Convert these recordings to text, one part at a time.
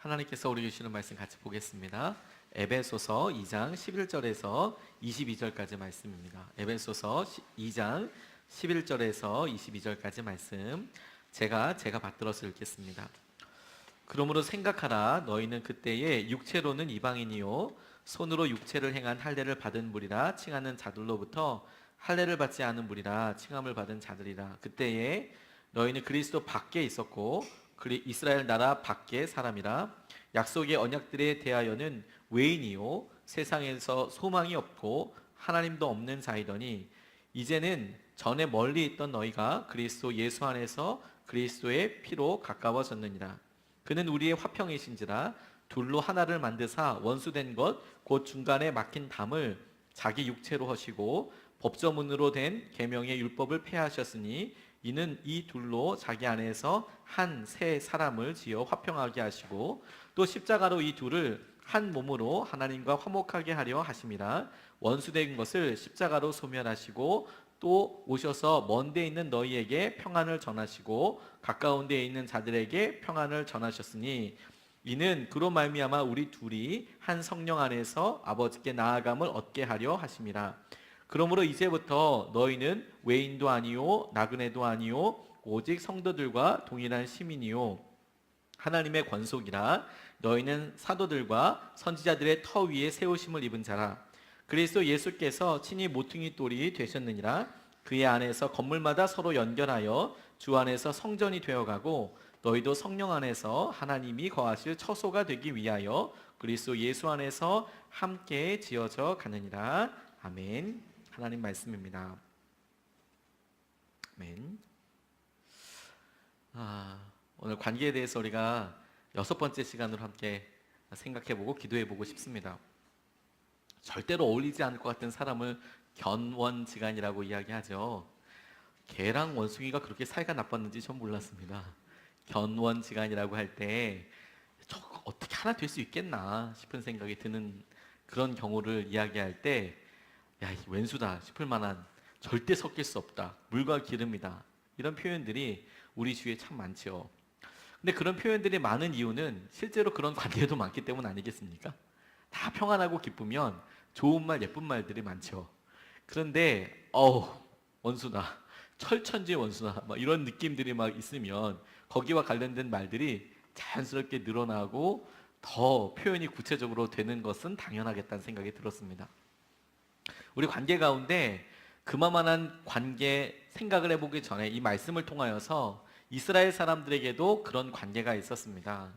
하나님께서 우리 주시는 말씀 같이 보겠습니다. 에베소서 2장 11절에서 22절까지 말씀입니다. 에베소서 2장 11절에서 22절까지 말씀 제가 받들어서 읽겠습니다. 그러므로 생각하라. 너희는 그때에 육체로는 이방인이요 손으로 육체를 행한 할례를 받은 무리라 칭하는 자들로부터 할례를 받지 않은 무리라 칭함을 받은 자들이라. 그때에 너희는 그리스도 밖에 있었고 이스라엘 나라 밖의 사람이라. 약속의 언약들에 대하여는 외인이요 세상에서 소망이 없고 하나님도 없는 자이더니 이제는 전에 멀리 있던 너희가 그리스도 예수 안에서 그리스도의 피로 가까워졌느니라. 그는 우리의 화평이신지라 둘로 하나를 만드사 원수된 것 곧 중간에 막힌 담을 자기 육체로 하시고 법조문으로 된 계명의 율법을 폐하셨으니 이는 이 둘로 자기 안에서 한 새 사람을 지어 화평하게 하시고 또 십자가로 이 둘을 한 몸으로 하나님과 화목하게 하려 하심이라. 원수된 것을 십자가로 소멸하시고 또 오셔서 먼 데 있는 너희에게 평안을 전하시고 가까운 데에 있는 자들에게 평안을 전하셨으니 이는 그로 말미암아 우리 둘이 한 성령 안에서 아버지께 나아감을 얻게 하려 하심이라. 그러므로 이제부터 너희는 외인도 아니요 나그네도 아니요 오직 성도들과 동일한 시민이요 하나님의 권속이라. 너희는 사도들과 선지자들의 터 위에 세우심을 입은 자라. 그리스도 예수께서 친히 모퉁이 돌이 되셨느니라. 그의 안에서 건물마다 서로 연결하여 주 안에서 성전이 되어가고 너희도 성령 안에서 하나님이 거하실 처소가 되기 위하여 그리스도 예수 안에서 함께 지어져 가느니라. 아멘. 하나님 말씀입니다. 아멘. 오늘 관계에 대해서 우리가 6번째 시간으로 함께 생각해보고 기도해보고 싶습니다. 절대로 어울리지 않을 것 같은 사람을 견원지간이라고 이야기하죠. 개랑 원숭이가 그렇게 사이가 나빴는지 전 몰랐습니다. 견원지간이라고 할 때 어떻게 하나 될 수 있겠나 싶은 생각이 드는 그런 경우를 이야기할 때 야, 이 왼수다 싶을 만한 절대 섞일 수 없다. 물과 기름이다. 이런 표현들이 우리 주위에 참 많죠. 근데 그런 표현들이 많은 이유는 실제로 그런 관계도 많기 때문 아니겠습니까? 다 평안하고 기쁘면 좋은 말, 예쁜 말들이 많죠. 그런데 원수다. 철천지 원수다. 막 이런 느낌들이 막 있으면 거기와 관련된 말들이 자연스럽게 늘어나고 더 표현이 구체적으로 되는 것은 당연하겠다는 생각이 들었습니다. 우리 관계 가운데 그만한 관계 생각을 해보기 전에 이 말씀을 통하여서 이스라엘 사람들에게도 그런 관계가 있었습니다.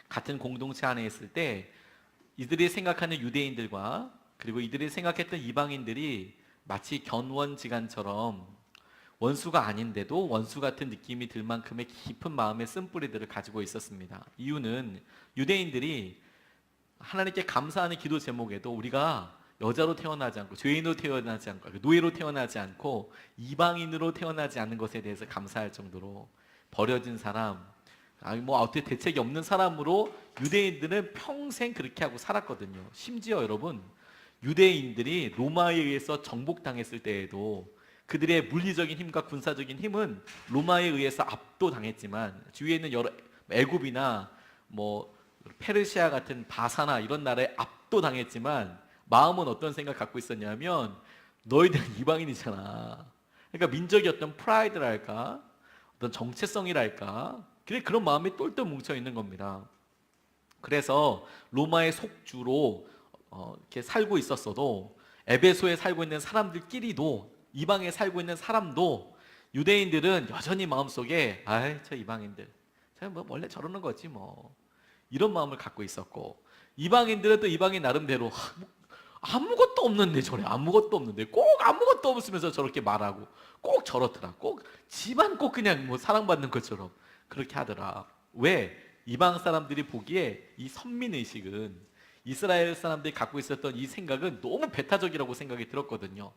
같은 공동체 안에 있을 때 이들이 생각하는 유대인들과 그리고 이들이 생각했던 이방인들이 마치 견원지간처럼 원수가 아닌데도 원수 같은 느낌이 들 만큼의 깊은 마음의 쓴뿌리들을 가지고 있었습니다. 이유는 유대인들이 하나님께 감사하는 기도 제목에도 우리가 여자로 태어나지 않고 죄인으로 태어나지 않고 노예로 태어나지 않고 이방인으로 태어나지 않는 것에 대해서 감사할 정도로 버려진 사람, 어떻게 대책이 없는 사람으로 유대인들은 평생 그렇게 하고 살았거든요. 심지어 여러분, 유대인들이 로마에 의해서 정복당했을 때에도 그들의 물리적인 힘과 군사적인 힘은 로마에 의해서 압도당했지만 주위에 있는 여러 애굽이나 페르시아 같은 바사나 이런 나라에 압도당했지만 마음은 어떤 생각 갖고 있었냐면 너희들은 이방인이잖아. 그러니까 민족의 어떤 프라이드랄까 어떤 정체성이랄까 그런 마음이 똘똘 뭉쳐 있는 겁니다. 그래서 로마의 속주로 이렇게 살고 있었어도 에베소에 살고 있는 사람들끼리도 이방에 살고 있는 사람도 유대인들은 여전히 마음속에 저 이방인들 원래 저러는 거지 이런 마음을 갖고 있었고 이방인들은 또 이방인 나름대로 아무것도 없는데 저래 아무것도 없는데 꼭 아무것도 없으면서 저렇게 말하고 꼭 저렇더라 꼭 집안 꼭 그냥 사랑받는 것처럼 그렇게 하더라. 왜? 이방 사람들이 보기에 이 선민의식은 이스라엘 사람들이 갖고 있었던 이 생각은 너무 배타적이라고 생각이 들었거든요.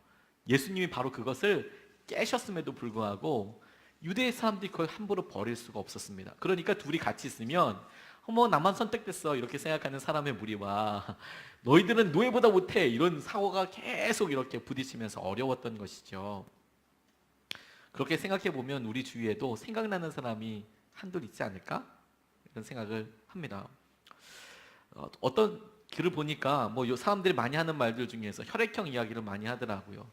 예수님이 바로 그것을 깨셨음에도 불구하고 유대 사람들이 그걸 함부로 버릴 수가 없었습니다. 그러니까 둘이 같이 있으면 나만 선택됐어 이렇게 생각하는 사람의 무리와 너희들은 노예보다 못해 이런 사고가 계속 이렇게 부딪히면서 어려웠던 것이죠. 그렇게 생각해 보면 우리 주위에도 생각나는 사람이 한둘 있지 않을까? 이런 생각을 합니다. 어떤 글을 보니까 뭐 사람들이 많이 하는 말들 중에서 혈액형 이야기를 많이 하더라고요.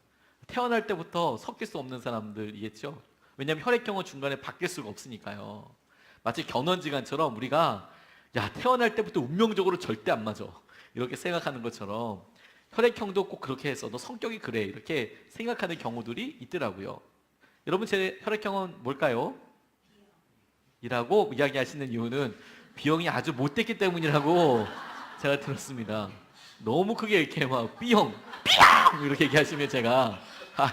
태어날 때부터 섞일 수 없는 사람들이겠죠. 왜냐하면 혈액형은 중간에 바뀔 수가 없으니까요. 마치 견원지간처럼 우리가 야 태어날 때부터 운명적으로 절대 안 맞아 이렇게 생각하는 것처럼 혈액형도 꼭 그렇게 해서 너 성격이 그래 이렇게 생각하는 경우들이 있더라고요. 여러분 제 혈액형은 뭘까요? 이라고 이야기하시는 이유는 B형이 아주 못됐기 때문이라고 제가 들었습니다. 너무 크게 이렇게 막 B형 이렇게 얘기하시면 제가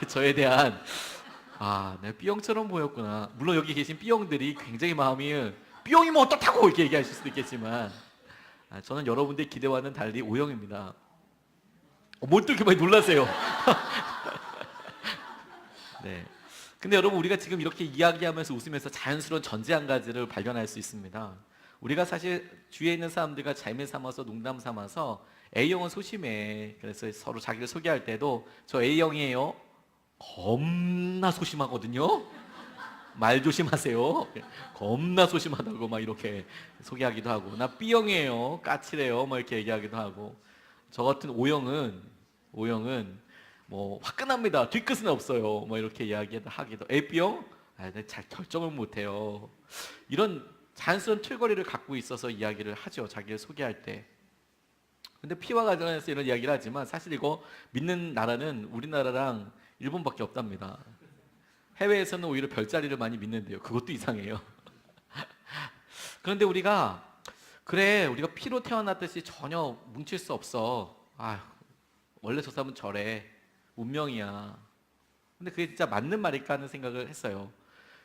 저에 대한 내가 B형처럼 보였구나. 물론 여기 계신 B형들이 굉장히 마음이 B형이면 어떻다고 이렇게 얘기하실 수도 있겠지만 저는 여러분들의 기대와는 달리 O형입니다. 뭘 또 이렇게 많이 놀라세요? 네. 근데 여러분 우리가 지금 이렇게 이야기하면서 웃으면서 자연스러운 전제 한 가지를 발견할 수 있습니다. 우리가 사실 주위에 있는 사람들과 재미 삼아서 농담 삼아서 A형은 소심해. 그래서 서로 자기를 소개할 때도 저 A형이에요. 겁나 소심하거든요. 말 조심하세요. 겁나 소심하다고 막 이렇게 소개하기도 하고 나 B형이에요. 까칠해요. 뭐 이렇게 얘기하기도 하고 저 같은 O형은 뭐 화끈합니다. 뒤끝은 없어요. 뭐 이렇게 이야기하기도. B형? 잘 결정을 못해요. 이런 자연스러운 틀거리를 갖고 있어서 이야기를 하죠. 자기를 소개할 때. 근데 P와 관련해서 이런 이야기를 하지만 사실 이거 믿는 나라는 우리나라랑 일본밖에 없답니다. 해외에서는 오히려 별자리를 많이 믿는데요. 그것도 이상해요. 그런데 우리가 우리가 P로 태어났듯이 전혀 뭉칠 수 없어. 원래 저 사람은 저래. 운명이야. 근데 그게 진짜 맞는 말일까 하는 생각을 했어요.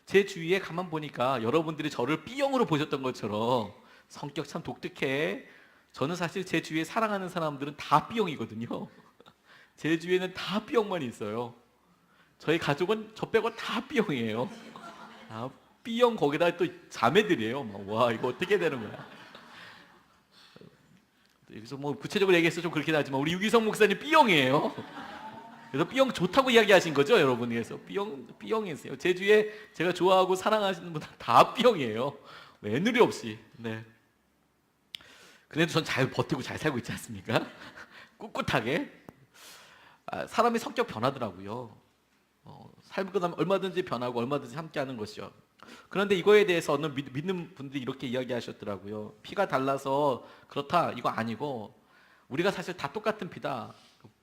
제 주위에 가만 보니까 여러분들이 저를 B형으로 보셨던 것처럼 성격 참 독특해. 저는 사실 제 주위에 사랑하는 사람들은 다 B형이거든요. 제 주위에는 다 B형만 있어요. 저희 가족은 저 빼고 다 B형이에요. B형 거기다 또 자매들이에요. 와 이거 어떻게 되는 거야? 여기서 뭐 구체적으로 얘기해서 좀 그렇긴 하지만 우리 유기성 목사님 B형이에요. 그래서 B형 좋다고 이야기하신 거죠, 여러분. 그래서 B형이세요. 제 주위에 제가 좋아하고 사랑하시는 분들 다 B형이에요. 애누리 없이. 네. 그래도 전 잘 버티고 잘 살고 있지 않습니까? 꿋꿋하게. 사람이 성격 변하더라고요. 살고 나면 얼마든지 변하고 얼마든지 함께하는 것이죠. 그런데 이거에 대해서 어느 믿는 분들이 이렇게 이야기하셨더라고요. 피가 달라서 그렇다 이거 아니고 우리가 사실 다 똑같은 피다.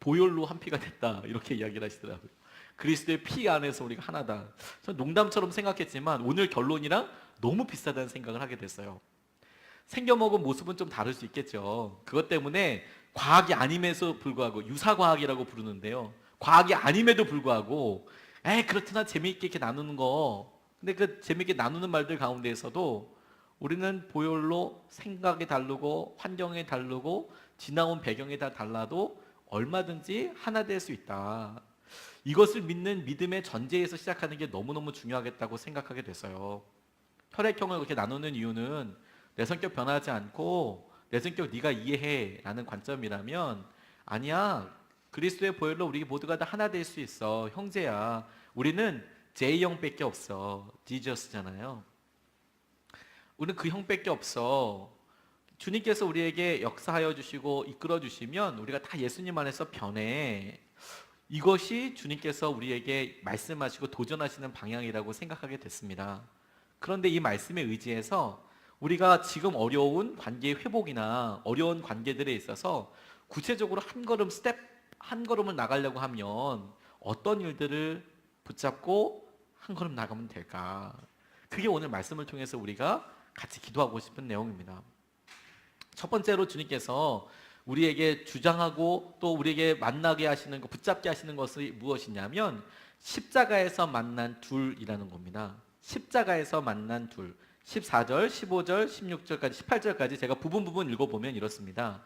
보혈로 한 피가 됐다 이렇게 이야기를 하시더라고요. 그리스도의 피 안에서 우리가 하나다. 저는 농담처럼 생각했지만 오늘 결론이랑 너무 비슷하다는 생각을 하게 됐어요. 생겨먹은 모습은 좀 다를 수 있겠죠. 그것 때문에 과학이 아님에도 불구하고 유사과학이라고 부르는데요. 과학이 아님에도 불구하고 그렇구나 재미있게 이렇게 나누는 거. 근데 그 재미있게 나누는 말들 가운데에서도 우리는 보혈로 생각이 다르고 환경이 다르고 지나온 배경이 다 달라도 얼마든지 하나 될 수 있다. 이것을 믿는 믿음의 전제에서 시작하는 게 너무너무 중요하겠다고 생각하게 됐어요. 혈액형을 그렇게 나누는 이유는 내 성격 변하지 않고 내 성격 네가 이해해 라는 관점이라면 아니야. 그리스도의 보혈로 우리 모두가 다 하나 될 수 있어. 형제야. 우리는 J형밖에 없어. 지저스잖아요. 우리는 그 형밖에 없어. 주님께서 우리에게 역사하여 주시고 이끌어 주시면 우리가 다 예수님 안에서 변해. 이것이 주님께서 우리에게 말씀하시고 도전하시는 방향이라고 생각하게 됐습니다. 그런데 이 말씀에 의지해서 우리가 지금 어려운 관계의 회복이나 어려운 관계들에 있어서 구체적으로 한 걸음을 나가려고 하면 어떤 일들을 붙잡고 한 걸음 나가면 될까? 그게 오늘 말씀을 통해서 우리가 같이 기도하고 싶은 내용입니다. 첫 번째로 주님께서 우리에게 주장하고 또 우리에게 만나게 하시는 것, 붙잡게 하시는 것이 무엇이냐면 십자가에서 만난 둘이라는 겁니다. 십자가에서 만난 둘. 14절, 15절, 16절까지, 18절까지 제가 부분 읽어보면 이렇습니다.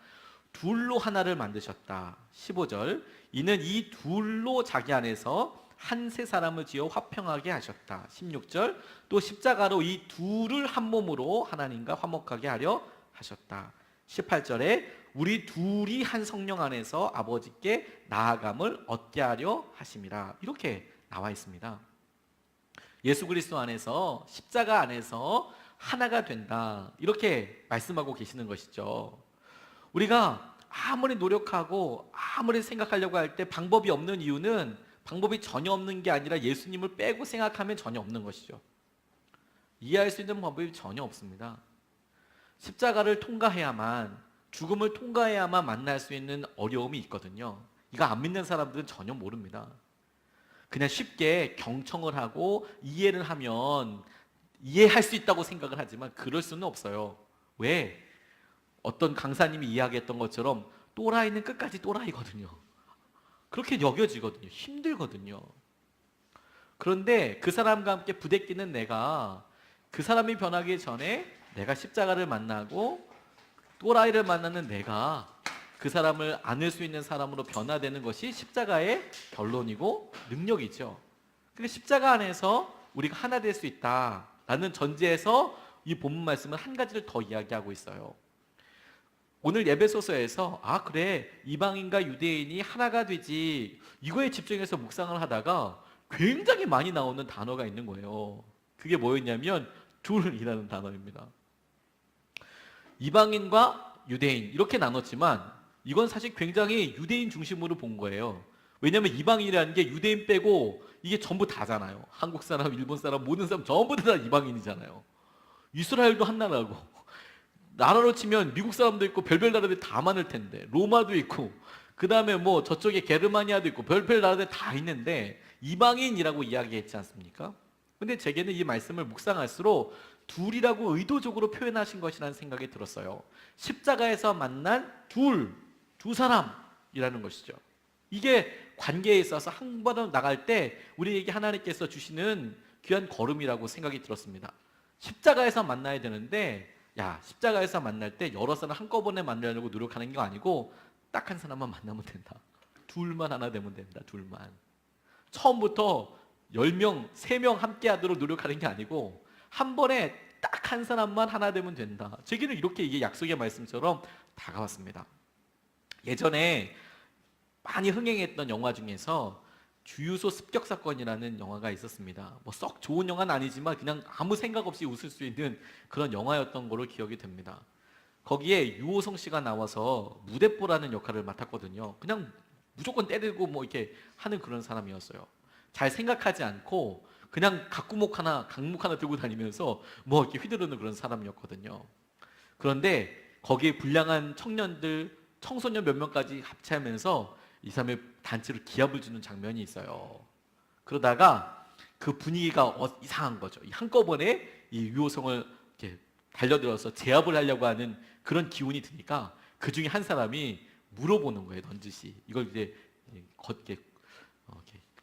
둘로 하나를 만드셨다. 15절, 이는 이 둘로 자기 안에서 한 세 사람을 지어 화평하게 하셨다. 16절, 또 십자가로 이 둘을 한 몸으로 하나님과 화목하게 하려 하셨다. 18절에 우리 둘이 한 성령 안에서 아버지께 나아감을 얻게 하려 하심이라. 이렇게 나와 있습니다. 예수 그리스도 안에서 십자가 안에서 하나가 된다. 이렇게 말씀하고 계시는 것이죠. 우리가 아무리 노력하고 아무리 생각하려고 할 때 방법이 없는 이유는 방법이 전혀 없는 게 아니라 예수님을 빼고 생각하면 전혀 없는 것이죠. 이해할 수 있는 방법이 전혀 없습니다. 십자가를 통과해야만, 죽음을 통과해야만 만날 수 있는 어려움이 있거든요. 이거 안 믿는 사람들은 전혀 모릅니다. 그냥 쉽게 경청을 하고 이해를 하면 이해할 수 있다고 생각을 하지만 그럴 수는 없어요. 왜? 어떤 강사님이 이야기했던 것처럼 또라이는 끝까지 또라이거든요. 그렇게 여겨지거든요. 힘들거든요. 그런데 그 사람과 함께 부대끼는 내가, 그 사람이 변하기 전에 내가 십자가를 만나고 또라이를 만나는 내가 그 사람을 안을 수 있는 사람으로 변화되는 것이 십자가의 결론이고 능력이죠. 그러니까 십자가 안에서 우리가 하나 될 수 있다라는 전제에서 이 본문 말씀은 한 가지를 더 이야기하고 있어요. 오늘 예배소서에서 그래, 이방인과 유대인이 하나가 되지, 이거에 집중해서 묵상을 하다가 굉장히 많이 나오는 단어가 있는 거예요. 그게 뭐였냐면 둘이라는 단어입니다. 이방인과 유대인 이렇게 나눴지만 이건 사실 굉장히 유대인 중심으로 본 거예요. 왜냐하면 이방인이라는 게 유대인 빼고 이게 전부 다잖아요. 한국 사람, 일본 사람, 모든 사람 전부 다 이방인이잖아요. 이스라엘도 한 나라고, 나라로 치면 미국 사람도 있고 별별 나라들 다 많을 텐데, 로마도 있고 그 다음에 뭐 저쪽에 게르마니아도 있고 별별 나라들 다 있는데 이방인이라고 이야기했지 않습니까? 근데 제게는 이 말씀을 묵상할수록 둘이라고 의도적으로 표현하신 것이라는 생각이 들었어요. 십자가에서 만난 두 사람이라는 것이죠. 이게 관계에 있어서 한 번 나갈 때 우리에게 하나님께서 주시는 귀한 걸음이라고 생각이 들었습니다. 십자가에서 만나야 되는데, 십자가에서 만날 때 여러 사람 한꺼번에 만나려고 노력하는 게 아니고 딱 한 사람만 만나면 된다. 둘만 하나 되면 된다. 둘만. 처음부터 10명, 3명 함께 하도록 노력하는 게 아니고 한 번에 딱 한 사람만 하나 되면 된다. 제게는 이렇게 이게 약속의 말씀처럼 다가왔습니다. 예전에 많이 흥행했던 영화 중에서 주유소 습격 사건이라는 영화가 있었습니다. 뭐 썩 좋은 영화는 아니지만 그냥 아무 생각 없이 웃을 수 있는 그런 영화였던 걸로 기억이 됩니다. 거기에 유호성 씨가 나와서 무대뽀라는 역할을 맡았거든요. 그냥 무조건 때리고 뭐 이렇게 하는 그런 사람이었어요. 잘 생각하지 않고 그냥 각구목 하나, 강목 하나 들고 다니면서 뭐 이렇게 휘두르는 그런 사람이었거든요. 그런데 거기에 불량한 청년들, 청소년 몇 명까지 합체하면서 이 사람의 단체로 기합을 주는 장면이 있어요. 그러다가 그 분위기가 이상한 거죠. 한꺼번에 이 유호성을 이렇게 달려들어서 제압을 하려고 하는 그런 기운이 드니까 그 중에 한 사람이 물어보는 거예요. 넌지시. 이걸 이제 걷게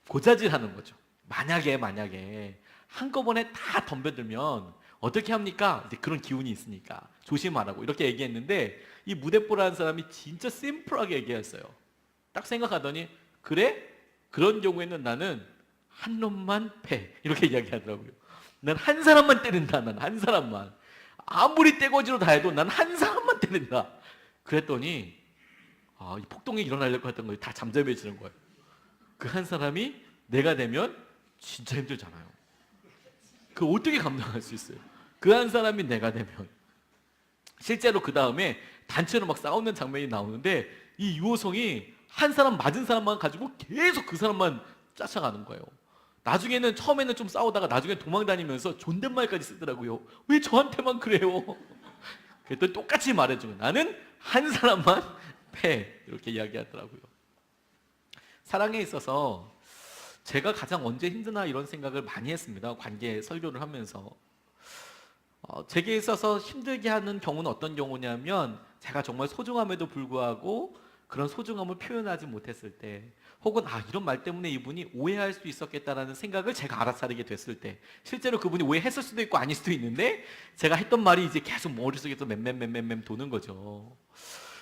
고자질하는 거죠. 만약에 한꺼번에 다 덤벼들면 어떻게 합니까? 이제 그런 기운이 있으니까 조심하라고 이렇게 얘기했는데, 이 무대뽀라는 사람이 진짜 심플하게 얘기했어요. 딱 생각하더니, 그래? 그런 경우에는 나는 한 놈만 패. 이렇게 이야기하더라고요. 난 한 사람만 때린다. 난 한 사람만. 아무리 떼거지로 다 해도 난 한 사람만 때린다. 그랬더니 이 폭동이 일어나려고 했던 거예요. 다 잠잠해지는 거예요. 그 한 사람이 내가 되면 진짜 힘들잖아요. 그 어떻게 감당할 수 있어요? 그 한 사람이 내가 되면. 실제로 그 다음에 단체로 막 싸우는 장면이 나오는데 이 유호성이 한 사람 맞은 사람만 가지고 계속 그 사람만 쫓아가는 거예요. 나중에는 처음에는 좀 싸우다가 나중에 도망다니면서 존댓말까지 쓰더라고요. 왜 저한테만 그래요? 그랬더니 똑같이 말해주고, 나는 한 사람만 패. 이렇게 이야기하더라고요. 사랑에 있어서 제가 가장 언제 힘드나 이런 생각을 많이 했습니다. 관계 설교를 하면서. 제게 있어서 힘들게 하는 경우는 어떤 경우냐면, 제가 정말 소중함에도 불구하고 그런 소중함을 표현하지 못했을 때, 혹은 이런 말 때문에 이분이 오해할 수 있었겠다라는 생각을 제가 알아차리게 됐을 때, 실제로 그분이 오해했을 수도 있고 아닐 수도 있는데 제가 했던 말이 이제 계속 머릿속에서 맴맴 도는 거죠.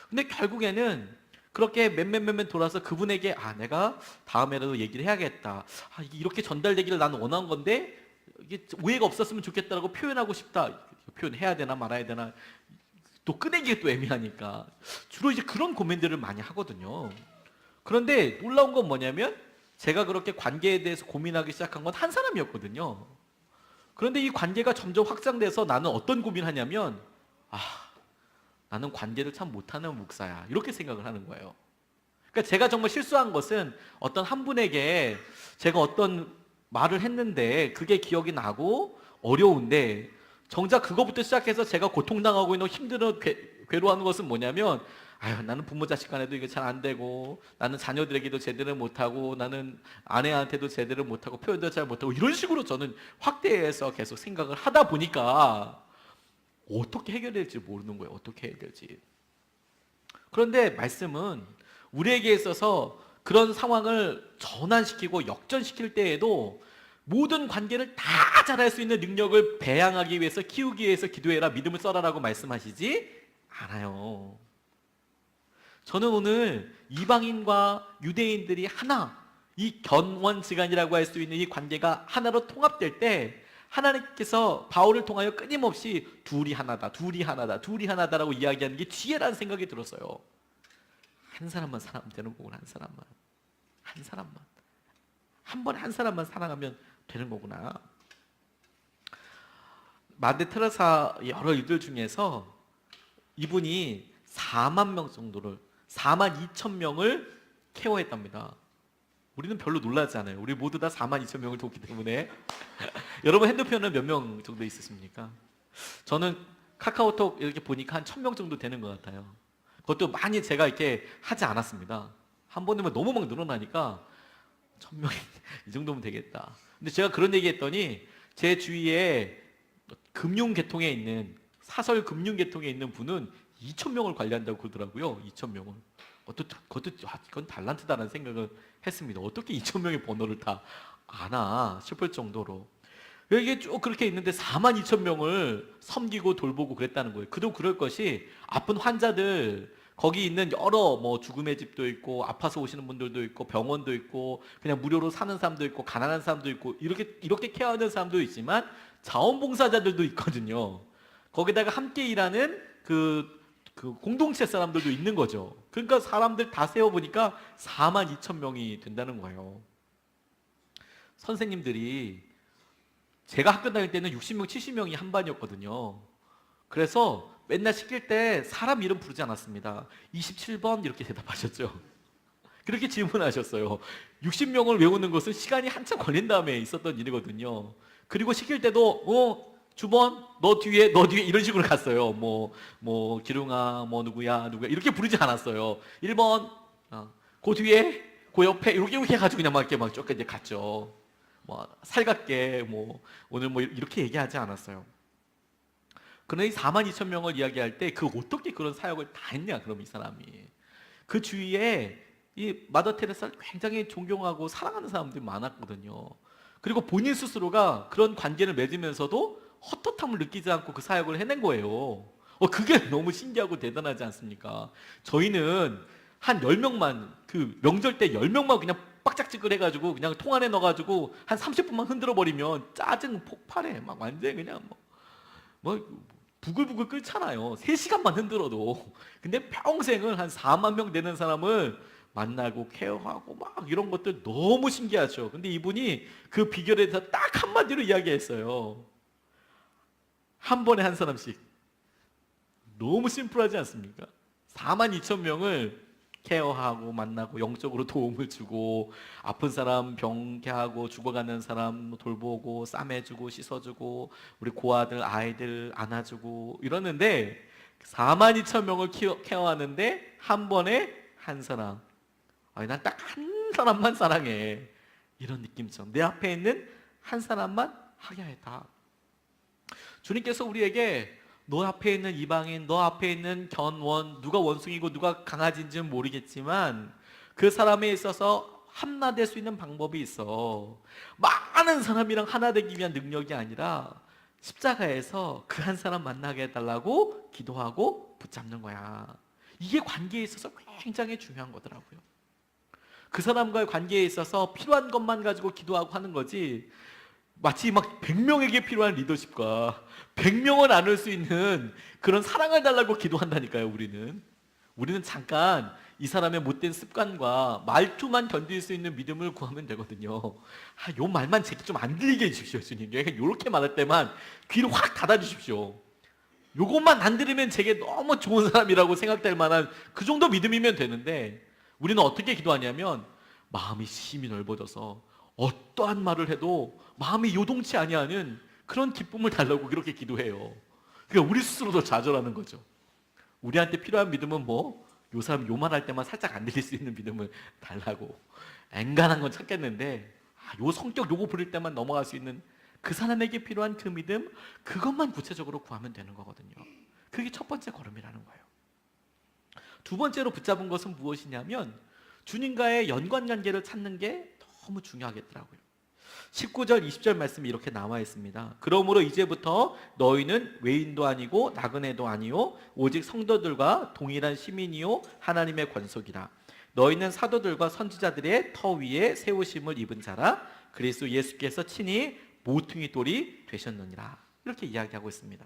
근데 결국에는 그렇게 맴맴 돌아서 그분에게 내가 다음에라도 얘기를 해야겠다, 이렇게 전달되기를 나는 원한 건데 이게 오해가 없었으면 좋겠다라고 표현하고 싶다. 표현해야 되나 말아야 되나, 또 꺼내기가 또 애매하니까 주로 이제 그런 고민들을 많이 하거든요. 그런데 놀라운 건 뭐냐면, 제가 그렇게 관계에 대해서 고민하기 시작한 건 한 사람이었거든요. 그런데 이 관계가 점점 확장돼서 나는 어떤 고민을 하냐면, 나는 관계를 참 못하는 목사야. 이렇게 생각을 하는 거예요. 그러니까 제가 정말 실수한 것은 어떤 한 분에게 제가 어떤 말을 했는데 그게 기억이 나고 어려운데 정작 그거부터 시작해서 제가 고통당하고 있는 힘들어 괴로워하는 것은 뭐냐면 아유, 나는 부모 자식 간에도 이게 잘 안 되고 나는 자녀들에게도 제대로 못하고 나는 아내한테도 제대로 못하고 표현도 잘 못하고 이런 식으로 저는 확대해서 계속 생각을 하다 보니까 어떻게 해결될지 모르는 거예요. 어떻게 해야 될지. 그런데 말씀은 우리에게 있어서 그런 상황을 전환시키고 역전시킬 때에도 모든 관계를 다 잘할 수 있는 능력을 배양하기 위해서 키우기 위해서 기도해라, 믿음을 써라라고 말씀하시지 않아요. 저는 오늘 이방인과 유대인들이 하나, 이 견원지간이라고 할 수 있는 이 관계가 하나로 통합될 때 하나님께서 바울을 통하여 끊임없이 둘이 하나다, 둘이 하나다, 둘이 하나다라고 이야기하는 게 지혜라는 생각이 들었어요. 한 사람만 사랑하면 되는 거구나. 한 사람만 한 번에 한 사람만 사랑하면 되는 거구나. 마데 테레사 여러 일들 중에서 이분이 4만 명 정도를 4만 2천 명을 케어했답니다. 우리는 별로 놀라지 않아요. 우리 모두 다 4만 2천 명을 돕기 때문에. 여러분 핸드폰은 몇 명 정도 있으십니까? 저는 카카오톡 이렇게 보니까 한 1,000명 정도 되는 것 같아요. 그것도 많이 제가 이렇게 하지 않았습니다. 한 번이면 너무 막 늘어나니까 1,000명 이 정도면 되겠다. 근데 제가 그런 얘기 했더니 제 주위에 금융계통에 있는 사설 금융계통에 있는 분은 2,000명을 관리한다고 그러더라고요. 2,000명을. 그것도 이건 달란트다라는 생각을 했습니다. 어떻게 2,000명의 번호를 다 아나 싶을 정도로. 이게 쭉 그렇게 있는데 4만 2천 명을 섬기고 돌보고 그랬다는 거예요. 그도 그럴 것이 아픈 환자들 거기 있는 여러 뭐 죽음의 집도 있고 아파서 오시는 분들도 있고 병원도 있고 그냥 무료로 사는 사람도 있고 가난한 사람도 있고 이렇게 케어하는 사람도 있지만 자원봉사자들도 있거든요. 거기다가 함께 일하는 그 공동체 사람들도 있는 거죠. 그러니까 사람들 다 세어보니까 4만 2천 명이 된다는 거예요. 선생님들이 제가 학교 다닐 때는 60명, 70명이 한 반이었거든요. 그래서 맨날 시킬 때 사람 이름 부르지 않았습니다. 27번 이렇게 대답하셨죠. 그렇게 질문하셨어요. 60명을 외우는 것은 시간이 한참 걸린 다음에 있었던 일이거든요. 그리고 시킬 때도 주번 너 뒤에 이런 식으로 갔어요. 뭐 기룽아 뭐 누구야 이렇게 부르지 않았어요. 1번 그 뒤에 그 옆에 이렇게 해가지고 그냥 막 이렇게 막 쭉 이제 갔죠. 뭐 살갑게 뭐 오늘 뭐 이렇게 얘기하지 않았어요. 그러나 이 4만 2천 명을 이야기할 때 어떻게 그런 사역을 다 했냐 그럼 이 사람이 그 주위에 이 마더 테레사를 굉장히 존경하고 사랑하는 사람들이 많았거든요. 그리고 본인 스스로가 그런 관계를 맺으면서도 헛헛함을 느끼지 않고 그 사역을 해낸 거예요. 그게 너무 신기하고 대단하지 않습니까? 저희는 한 10명만 그 명절 때 10명만 그냥 빡짝지껄 해가지고 그냥 통 안에 넣어가지고 한 30분만 흔들어 버리면 짜증 폭발해. 막 완전히 그냥 뭐 부글부글 끓잖아요. 3시간만 흔들어도. 근데 평생을 한 4만 명 되는 사람을 만나고 케어하고 막 이런 것들 너무 신기하죠. 근데 이분이 그 비결에 대해서 딱 한마디로 이야기했어요. 한 번에 한 사람씩. 너무 심플하지 않습니까? 4만 2천 명을 케어하고 만나고 영적으로 도움을 주고 아픈 사람 병케하고 죽어가는 사람 돌보고 싸매주고 씻어주고 우리 고아들 아이들 안아주고 이러는데 4만 2천 명을 케어하는데 한 번에 한 사람. 난 딱 한 사람만 사랑해. 이런 느낌처럼 내 앞에 있는 한 사람만 하게 했다. 주님께서 우리에게 너 앞에 있는 이방인, 너 앞에 있는 견원, 누가 원숭이고 누가 강아지인지는 모르겠지만 그 사람에 있어서 하나 될 수 있는 방법이 있어. 많은 사람이랑 하나 되기 위한 능력이 아니라 십자가에서 그 한 사람 만나게 해달라고 기도하고 붙잡는 거야. 이게 관계에 있어서 굉장히 중요한 거더라고요. 그 사람과의 관계에 있어서 필요한 것만 가지고 기도하고 하는 거지 마치 막 100명에게 필요한 리더십과 100명을 나눌 수 있는 그런 사랑을 달라고 기도한다니까요. 우리는 잠깐 이 사람의 못된 습관과 말투만 견딜 수 있는 믿음을 구하면 되거든요. 요 말만 제게 좀 안 들리게 해주십시오. 주님. 이렇게 말할 때만 귀를 확 닫아주십시오. 요것만 안 들으면 제게 너무 좋은 사람이라고 생각될 만한 그 정도 믿음이면 되는데, 우리는 어떻게 기도하냐면 마음이 심히 넓어져서 어떠한 말을 해도 마음이 요동치 아니하는 그런 기쁨을 달라고 그렇게 기도해요. 그러니까 우리 스스로도 좌절하는 거죠. 우리한테 필요한 믿음은 뭐? 요 사람 요 말 할 때만 살짝 안 들릴 수 있는 믿음을 달라고. 엔간한 건 찾겠는데, 요 성격 요거 부릴 때만 넘어갈 수 있는 그 사람에게 필요한 그 믿음, 그것만 구체적으로 구하면 되는 거거든요. 그게 첫 번째 걸음이라는 거예요. 두 번째로 붙잡은 것은 무엇이냐면, 주님과의 연관관계를 찾는 게 너무 중요하겠더라고요. 19절 20절 말씀이 이렇게 나와 있습니다. 그러므로 이제부터 너희는 외인도 아니고 나그네도 아니요 오직 성도들과 동일한 시민이요 하나님의 권속이라. 너희는 사도들과 선지자들의 터 위에 세우심을 입은 자라. 그리스도 예수께서 친히 모퉁이 돌이 되셨느니라. 이렇게 이야기하고 있습니다.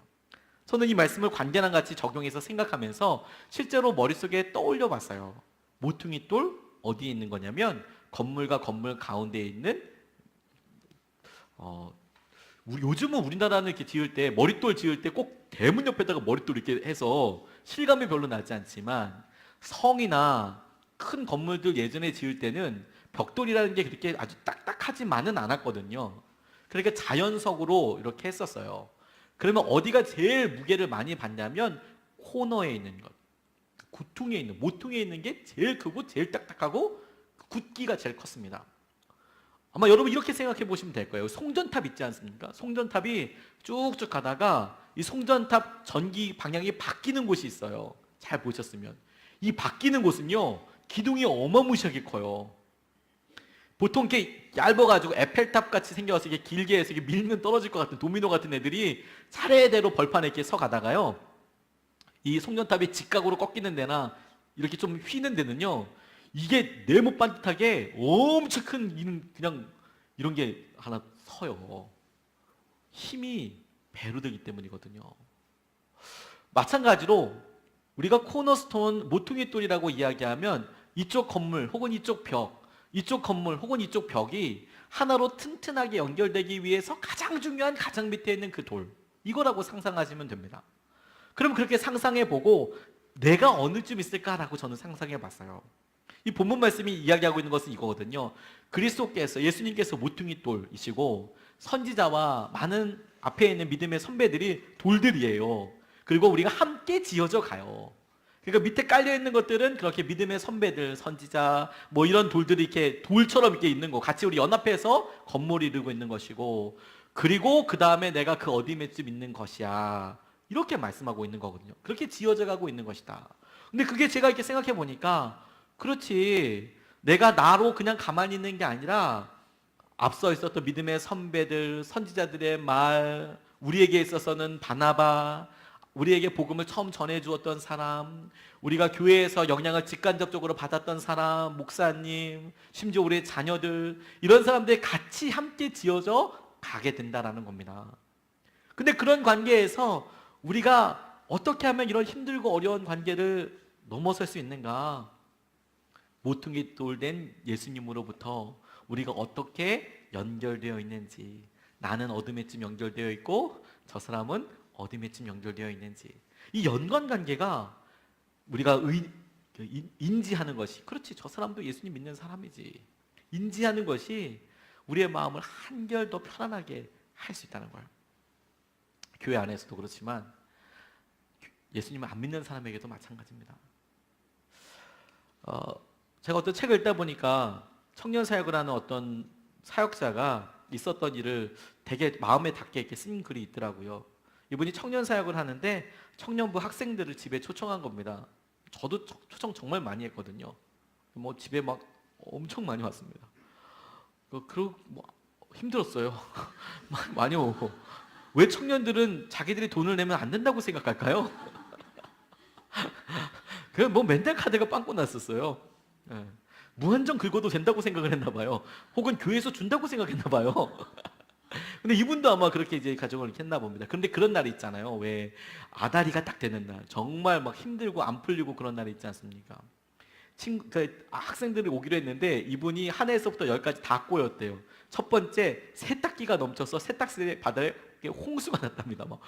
저는 이 말씀을 관계랑 같이 적용해서 생각하면서 실제로 머릿속에 떠올려 봤어요. 모퉁이 돌 어디에 있는 거냐면 건물과 건물 가운데에 있는 요즘은 우리나라는 이렇게 지을 때 머릿돌 지을 때 꼭 대문 옆에다가 머릿돌 이렇게 해서 실감이 별로 나지 않지만, 성이나 큰 건물들 예전에 지을 때는 벽돌이라는 게 그렇게 아주 딱딱하지만은 않았거든요. 그러니까 자연석으로 이렇게 했었어요. 그러면 어디가 제일 무게를 많이 받냐면 코너에 있는 것, 구퉁에 있는, 모퉁이에 있는 게 제일 크고 제일 딱딱하고 굳기가 제일 컸습니다. 아마 여러분 이렇게 생각해 보시면 될 거예요. 송전탑 있지 않습니까? 송전탑이 쭉쭉 가다가 이 송전탑 전기 방향이 바뀌는 곳이 있어요. 잘 보셨으면. 이 바뀌는 곳은요, 기둥이 어마무시하게 커요. 보통 이렇게 얇아가지고 에펠탑 같이 생겨서 이렇게 길게 해서 이렇게 밀면 떨어질 것 같은 도미노 같은 애들이 차례대로 벌판에 이렇게 서 가다가요, 이 송전탑이 직각으로 꺾이는 데나 이렇게 좀 휘는 데는요, 이게 네모 반듯하게 엄청 큰 그냥 이런 게 하나 서요. 힘이 배로 되기 때문이거든요. 마찬가지로 우리가 코너스톤 모퉁이 돌이라고 이야기하면 이쪽 건물 혹은 이쪽 벽, 이쪽 건물 혹은 이쪽 벽이 하나로 튼튼하게 연결되기 위해서 가장 중요한 가장 밑에 있는 그 돌, 이거라고 상상하시면 됩니다. 그럼 그렇게 상상해 보고 내가 어느쯤 있을까라고 저는 상상해 봤어요. 이 본문 말씀이 이야기하고 있는 것은 이거거든요. 그리스도께서, 예수님께서 모퉁이 돌이시고 선지자와 많은 앞에 있는 믿음의 선배들이 돌들이에요. 그리고 우리가 함께 지어져 가요. 그러니까 밑에 깔려 있는 것들은 그렇게 믿음의 선배들, 선지자, 뭐 이런 돌들이 이렇게 돌처럼 이렇게 있는 거, 같이 우리 연합해서 건물을 이루고 있는 것이고, 그리고 그 다음에 내가 그 어디에쯤 있는 것이야, 이렇게 말씀하고 있는 거거든요. 그렇게 지어져 가고 있는 것이다. 근데 그게 제가 이렇게 생각해 보니까, 그렇지, 내가 나로 그냥 가만히 있는 게 아니라 앞서 있었던 믿음의 선배들, 선지자들의 말, 우리에게 있어서는 바나바, 우리에게 복음을 처음 전해주었던 사람, 우리가 교회에서 영향을 직간접적으로 받았던 사람, 목사님, 심지어 우리의 자녀들, 이런 사람들이 같이 함께 지어져 가게 된다라는 겁니다. 근데 그런 관계에서 우리가 어떻게 하면 이런 힘들고 어려운 관계를 넘어설 수 있는가? 모퉁이 돌 된 예수님으로부터 우리가 어떻게 연결되어 있는지, 나는 어둠에쯤 연결되어 있고 저 사람은 어둠에쯤 연결되어 있는지, 이 연관관계가 우리가 인지하는 것이, 그렇지, 저 사람도 예수님 믿는 사람이지, 인지하는 것이 우리의 마음을 한결 더 편안하게 할 수 있다는 거예요. 교회 안에서도 그렇지만 예수님을 안 믿는 사람에게도 마찬가지입니다. 제가 어떤 책을 읽다 보니까 청년 사역을 하는 어떤 사역자가 있었던 일을 되게 마음에 닿게 이렇게 쓴 글이 있더라고요. 이분이 청년 사역을 하는데 청년부 학생들을 집에 초청한 겁니다. 저도 초청 정말 많이 했거든요. 뭐 집에 막 엄청 많이 왔습니다. 그리고 뭐 힘들었어요. 많이 오고. 왜 청년들은 자기들이 돈을 내면 안 된다고 생각할까요? 그 뭐 맨날 카드가 빵꾸 났었어요. 예. 무한정 긁어도 된다고 생각을 했나 봐요. 혹은 교회에서 준다고 생각했나 봐요. 근데 이분도 아마 그렇게 이제 가정을 이렇게 했나 봅니다. 그런데 그런 날이 있잖아요. 왜 아다리가 딱 되는 날, 정말 막 힘들고 안 풀리고 그런 날이 있지 않습니까? 학생들이 오기로 했는데 이분이 하나에서부터 열까지 다 꼬였대요. 첫 번째, 세탁기가 넘쳐서 세탁세 바다에 홍수가 났답니다. 막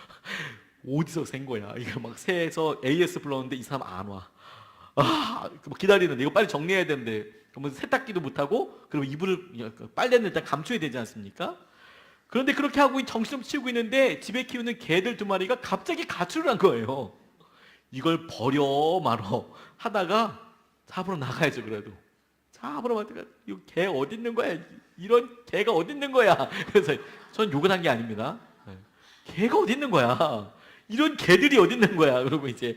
어디서 샌 거야? 이거 막 새서 AS 불렀는데 이 사람 안 와. 아, 뭐 기다리는데 이거 빨리 정리해야 되는데 그러면 세탁기도 못 하고 그리고 이불을 빨래는 일단 감춰야 되지 않습니까? 그런데 그렇게 하고 정신을 치우고 있는데 집에 키우는 개들 두 마리가 갑자기 가출을 한 거예요. 이걸 버려 말어 하다가 잡으러 나가야죠. 그래도 잡으러 나가다가 이 개 어디 있는 거야? 이런 개가 어디 있는 거야? 그래서 전 욕을 한 게 아닙니다. 개가 어디 있는 거야? 이런 개들이 어디 있는 거야? 그러고 이제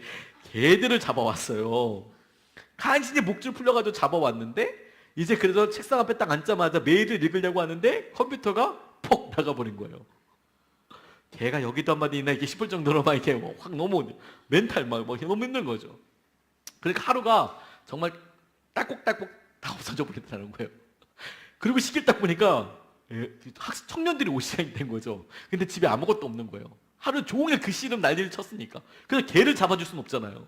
개들을 잡아왔어요. 간신히 목줄 풀려가지고 잡아왔는데 이제 그래서 책상 앞에 딱 앉자마자 메일을 읽으려고 하는데 컴퓨터가 폭 나가버린 거예요. 걔가 여기도 한마디 있나 이게 싶을 정도로 막 이렇게 확 너무 멘탈 막 너무 힘든 거죠. 그러니까 하루가 정말 딸꾹딸꾹 다 없어져 버린다는 거예요. 그리고 시계를 딱 보니까 청년들이 올 시간이 된 거죠. 근데 집에 아무것도 없는 거예요. 하루 종일 그 씨름 난리를 쳤으니까. 그래서 걔를 잡아줄 수는 없잖아요.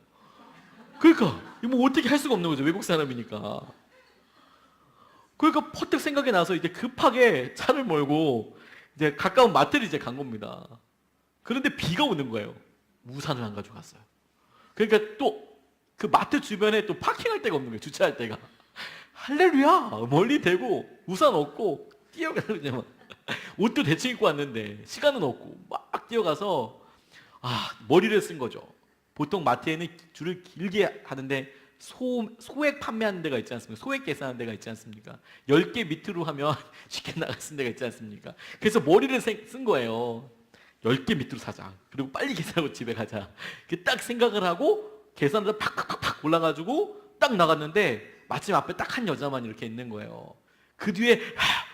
그러니까 뭐 어떻게 할 수가 없는 거죠. 외국 사람이니까. 그러니까 퍼뜩 생각이 나서 이제 급하게 차를 몰고 이제 가까운 마트를 이제 간 겁니다. 그런데 비가 오는 거예요. 우산을 안 가져갔어요. 그러니까 또 그 마트 주변에 또 파킹할 데가 없는 거예요. 주차할 데가. 할렐루야! 멀리 대고 우산 없고 뛰어가서 그냥 옷도 대충 입고 왔는데 시간은 없고 막 뛰어가서 머리를 쓴 거죠. 보통 마트에는 줄을 길게 하는데 소액 판매하는 데가 있지 않습니까? 소액 계산하는 데가 있지 않습니까? 10개 밑으로 하면 쉽게 나갈 수 있는 데가 있지 않습니까? 그래서 머리를 쓴 거예요. 10개 밑으로 사자. 그리고 빨리 계산하고 집에 가자. 딱 생각을 하고 계산을 팍팍팍팍 올라가지고 딱 나갔는데 마침 앞에 딱 한 여자만 이렇게 있는 거예요. 그 뒤에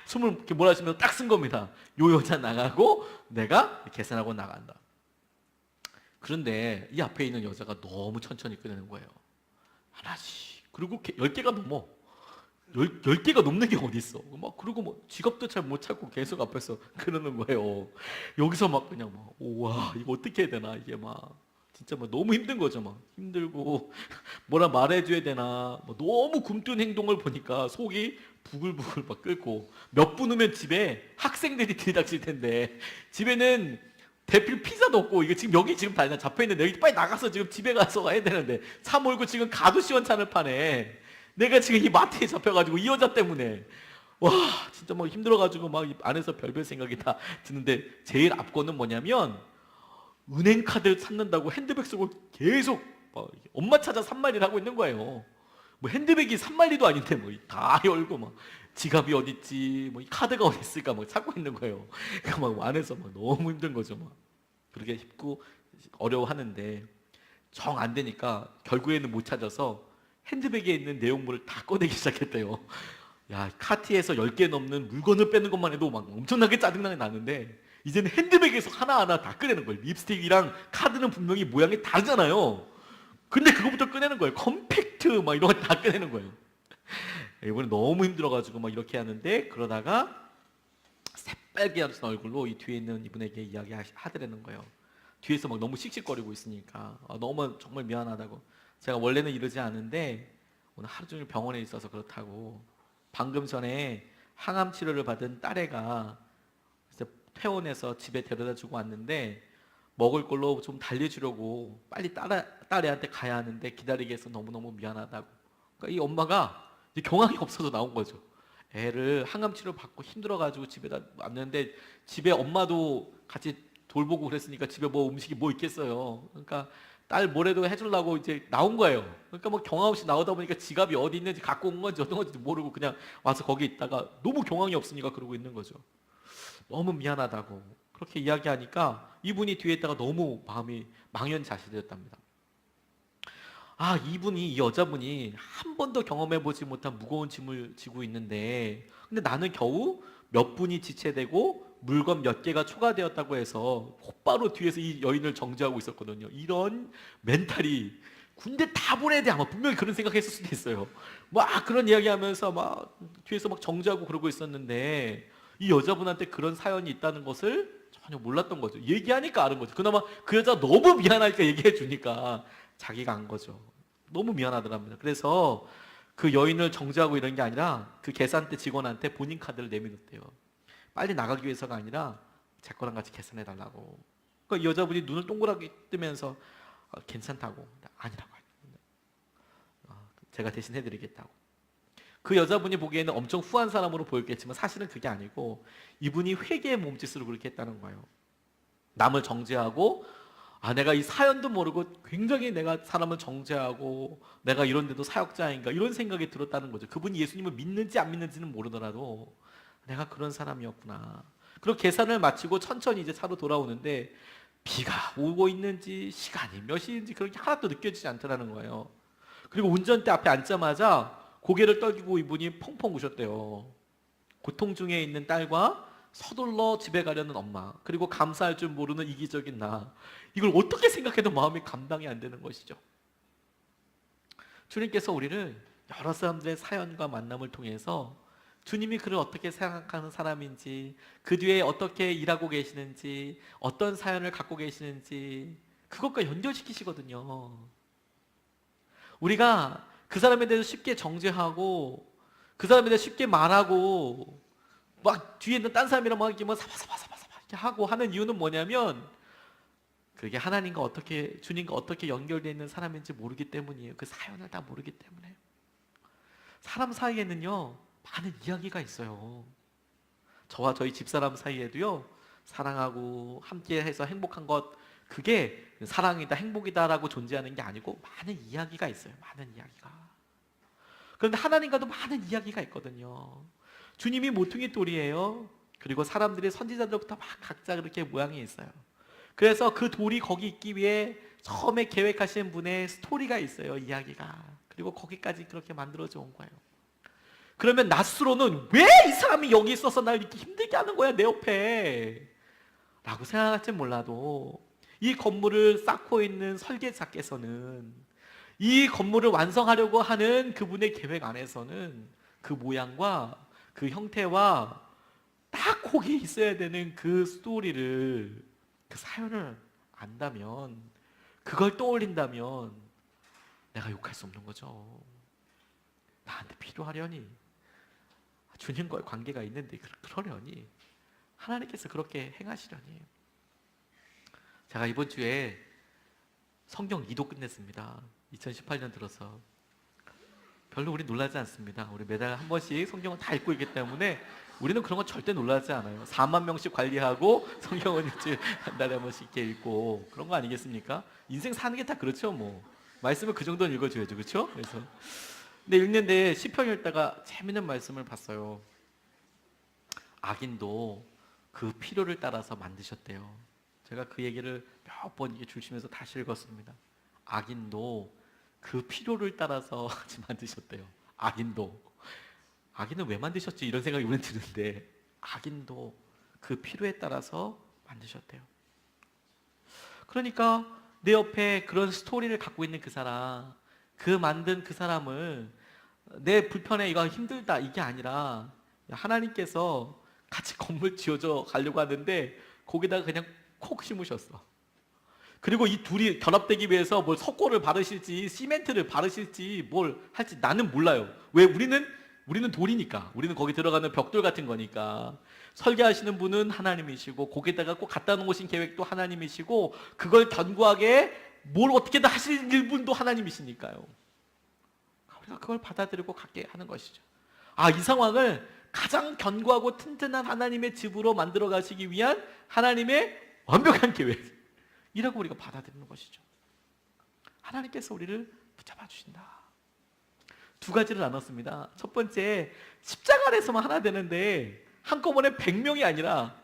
숨을 이렇게 몰아쉬면서 딱 쓴 겁니다. 요 여자 나가고 내가 계산하고 나간다. 그런데 이 앞에 있는 여자가 너무 천천히 꺼내는 거예요. 하나씩. 그리고 10개가 넘어. 10개가 넘는 게 어딨어. 막, 그리고 뭐, 지갑도 잘 못 찾고 계속 앞에서 그러는 거예요. 여기서 막 그냥 막, 와, 이거 어떻게 해야 되나, 이게 막. 진짜 막 너무 힘든 거죠, 막. 힘들고, 뭐라 말해줘야 되나. 뭐 너무 굼뜬 행동을 보니까 속이 부글부글 막 끓고, 몇 분 후면 집에 학생들이 들이닥칠 텐데, 집에는 대필 피자도 없고 이거 지금 여기 지금 다 잡혀있는데 여기 빨리 나가서 지금 집에 가서 해야 되는데 차 몰고 지금 가도 시원찮을 판에 내가 지금 이 마트에 잡혀가지고 이 여자 때문에 와 진짜 막 힘들어가지고 막 안에서 별별 생각이 다 드는데 제일 앞거는 뭐냐면 은행카드 찾는다고 핸드백 쓰고 계속 엄마 찾아 산말이를 하고 있는 거예요. 뭐 핸드백이 산말리도 아닌데 뭐 다 열고 막 지갑이 어딨지, 뭐 이 카드가 어디 있을까 막 찾고 있는 거예요. 그러니까 막 안에서 막 너무 힘든 거죠. 막 그렇게 힘고 어려워하는데 정 안 되니까 결국에는 못 찾아서 핸드백에 있는 내용물을 다 꺼내기 시작했대요. 야, 카트에서 10개 넘는 물건을 빼는 것만 해도 막 엄청나게 짜증나게 나는데 이제는 핸드백에서 하나하나 다 꺼내는 거예요. 립스틱이랑 카드는 분명히 모양이 다르잖아요. 근데 그거부터 꺼내는 거예요. 컴팩트 막 이런 거 다 꺼내는 거예요. 이번에 너무 힘들어가지고 막 이렇게 하는데 그러다가 새빨개 하신 얼굴로 이 뒤에 있는 이분에게 이야기하더라는 거예요. 뒤에서 막 너무 씩씩거리고 있으니까 너무 정말 미안하다고. 제가 원래는 이러지 않은데 오늘 하루 종일 병원에 있어서 그렇다고. 방금 전에 항암 치료를 받은 딸애가 퇴원해서 집에 데려다주고 왔는데 먹을 걸로 좀 달래주려고 빨리 딸애한테 가야 하는데 기다리게 해서 너무너무 미안하다고. 그러니까 이 엄마가 이제 경황이 없어서 나온 거죠. 애를 항암 치료 받고 힘들어가지고 집에다 왔는데 집에 엄마도 같이 돌보고 그랬으니까 집에 뭐 음식이 뭐 있겠어요. 그러니까 딸 뭐래도 해주려고 이제 나온 거예요. 그러니까 뭐 경황 없이 나오다 보니까 지갑이 어디 있는지 갖고 온 건지 어떤 건지 모르고 그냥 와서 거기 있다가 너무 경황이 없으니까 그러고 있는 거죠. 너무 미안하다고 그렇게 이야기하니까 이분이 뒤에 있다가 너무 마음이 망연자실해졌답니다. 이 여자분이 한 번도 경험해보지 못한 무거운 짐을 지고 있는데 근데 나는 겨우 몇 분이 지체되고 물건 몇 개가 초과되었다고 해서 곧바로 뒤에서 이 여인을 정죄하고 있었거든요. 이런 멘탈이 군대 다 보내야 돼 아마 분명히 그런 생각했을 수도 있어요. 막 그런 이야기하면서 막 뒤에서 막 정죄하고 그러고 있었는데 이 여자분한테 그런 사연이 있다는 것을 전혀 몰랐던 거죠. 얘기하니까 아는 거죠. 그나마 그 여자 너무 미안하니까 얘기해 주니까 자기가 안 거죠. 너무 미안하더랍니다. 그래서 그 여인을 정죄하고 이런 게 아니라 그 계산대 직원한테 본인 카드를 내밀었대요. 빨리 나가기 위해서가 아니라 제 거랑 같이 계산해 달라고. 그러니까 이 여자분이 눈을 동그랗게 뜨면서 괜찮다고, 아니라고 합니다. 제가 대신 해드리겠다고. 그 여자분이 보기에는 엄청 후한 사람으로 보였겠지만 사실은 그게 아니고 이분이 회개의 몸짓으로 그렇게 했다는 거예요. 남을 정죄하고, 내가 이 사연도 모르고 굉장히 내가 사람을 정죄하고 내가 이런 데도 사역자인가 이런 생각이 들었다는 거죠. 그분이 예수님을 믿는지 안 믿는지는 모르더라도 내가 그런 사람이었구나. 그리고 계산을 마치고 천천히 이제 차로 돌아오는데 비가 오고 있는지 시간이 몇 시인지 그렇게 하나도 느껴지지 않더라는 거예요. 그리고 운전대 앞에 앉자마자 고개를 떨기고 이분이 펑펑 우셨대요. 고통 중에 있는 딸과 서둘러 집에 가려는 엄마, 그리고 감사할 줄 모르는 이기적인 나, 이걸 어떻게 생각해도 마음이 감당이 안 되는 것이죠. 주님께서 우리를 여러 사람들의 사연과 만남을 통해서 주님이 그를 어떻게 생각하는 사람인지, 그 뒤에 어떻게 일하고 계시는지, 어떤 사연을 갖고 계시는지 그것과 연결시키시거든요. 우리가 그 사람에 대해서 쉽게 정죄하고 그 사람에 대해서 쉽게 말하고 막 뒤에 있는 딴 사람이랑 막 이렇게 뭐 사바사바사바사 이렇게 하고 하는 이유는 뭐냐면 그게 하나님과 어떻게, 주님과 어떻게 연결되어 있는 사람인지 모르기 때문이에요. 그 사연을 다 모르기 때문에. 사람 사이에는요 많은 이야기가 있어요. 저와 저희 집사람 사이에도요 사랑하고 함께해서 행복한 것, 그게 사랑이다 행복이다라고 존재하는 게 아니고 많은 이야기가 있어요. 많은 이야기가. 그런데 하나님과도 많은 이야기가 있거든요. 주님이 모퉁이 돌이에요. 그리고 사람들이 선지자들부터 막 각자 그렇게 모양이 있어요. 그래서 그 돌이 거기 있기 위해 처음에 계획하신 분의 스토리가 있어요. 이야기가. 그리고 거기까지 그렇게 만들어져 온 거예요. 그러면 낫스로는 왜 이 사람이 여기 있어서 날 이렇게 힘들게 하는 거야 내 옆에 라고 생각할지 몰라도 이 건물을 쌓고 있는 설계자께서는 이 건물을 완성하려고 하는 그분의 계획 안에서는 그 모양과 그 형태와 딱 거기에 있어야 되는 그 스토리를, 그 사연을 안다면, 그걸 떠올린다면 내가 욕할 수 없는 거죠. 나한테 필요하려니, 주님과의 관계가 있는데 그러려니, 하나님께서 그렇게 행하시려니. 제가 이번 주에 성경 2도 끝냈습니다. 2018년 들어서. 별로 우리 놀라지 않습니다. 우리 매달 한 번씩 성경을 다 읽고 있기 때문에 우리는 그런 건 절대 놀라지 않아요. 4만 명씩 관리하고 성경은 일주일 한 달에 한 번씩 이렇게 읽고 그런 거 아니겠습니까? 인생 사는 게 다 그렇죠. 뭐 말씀을 그 정도는 읽어줘야죠. 그렇죠? 그래서 근데 읽는데 시편 읽다가 재밌는 말씀을 봤어요. 악인도 그 필요를 따라서 만드셨대요. 제가 그 얘기를 몇 번 줄 치면서 다시 읽었습니다. 악인도 그 필요를 따라서 만드셨대요. 악인은 왜 만드셨지? 이런 생각이 우리는 드는데 악인도 그 필요에 따라서 만드셨대요. 그러니까 내 옆에 그런 스토리를 갖고 있는 그 사람, 그 만든 그 사람을 내 불편해, 이거 힘들다 이게 아니라 하나님께서 같이 건물 지어져 가려고 하는데 거기다가 그냥 콕 심으셨어. 그리고 이 둘이 결합되기 위해서 뭘 석고를 바르실지 시멘트를 바르실지 뭘 할지 나는 몰라요. 왜? 우리는 돌이니까. 우리는 거기 들어가는 벽돌 같은 거니까. 설계하시는 분은 하나님이시고 거기다가 꼭 갖다 놓으신 계획도 하나님이시고 그걸 견고하게 뭘 어떻게든 하실 분도 하나님이시니까요. 우리가 그걸 받아들이고 갖게 하는 것이죠. 이 상황을 가장 견고하고 튼튼한 하나님의 집으로 만들어 가시기 위한 하나님의 완벽한 계획이라고 우리가 받아들이는 것이죠. 하나님께서 우리를 붙잡아 주신다. 두 가지를 나눴습니다. 첫 번째, 십자가 안에서만 하나 되는데 한꺼번에 100명이 아니라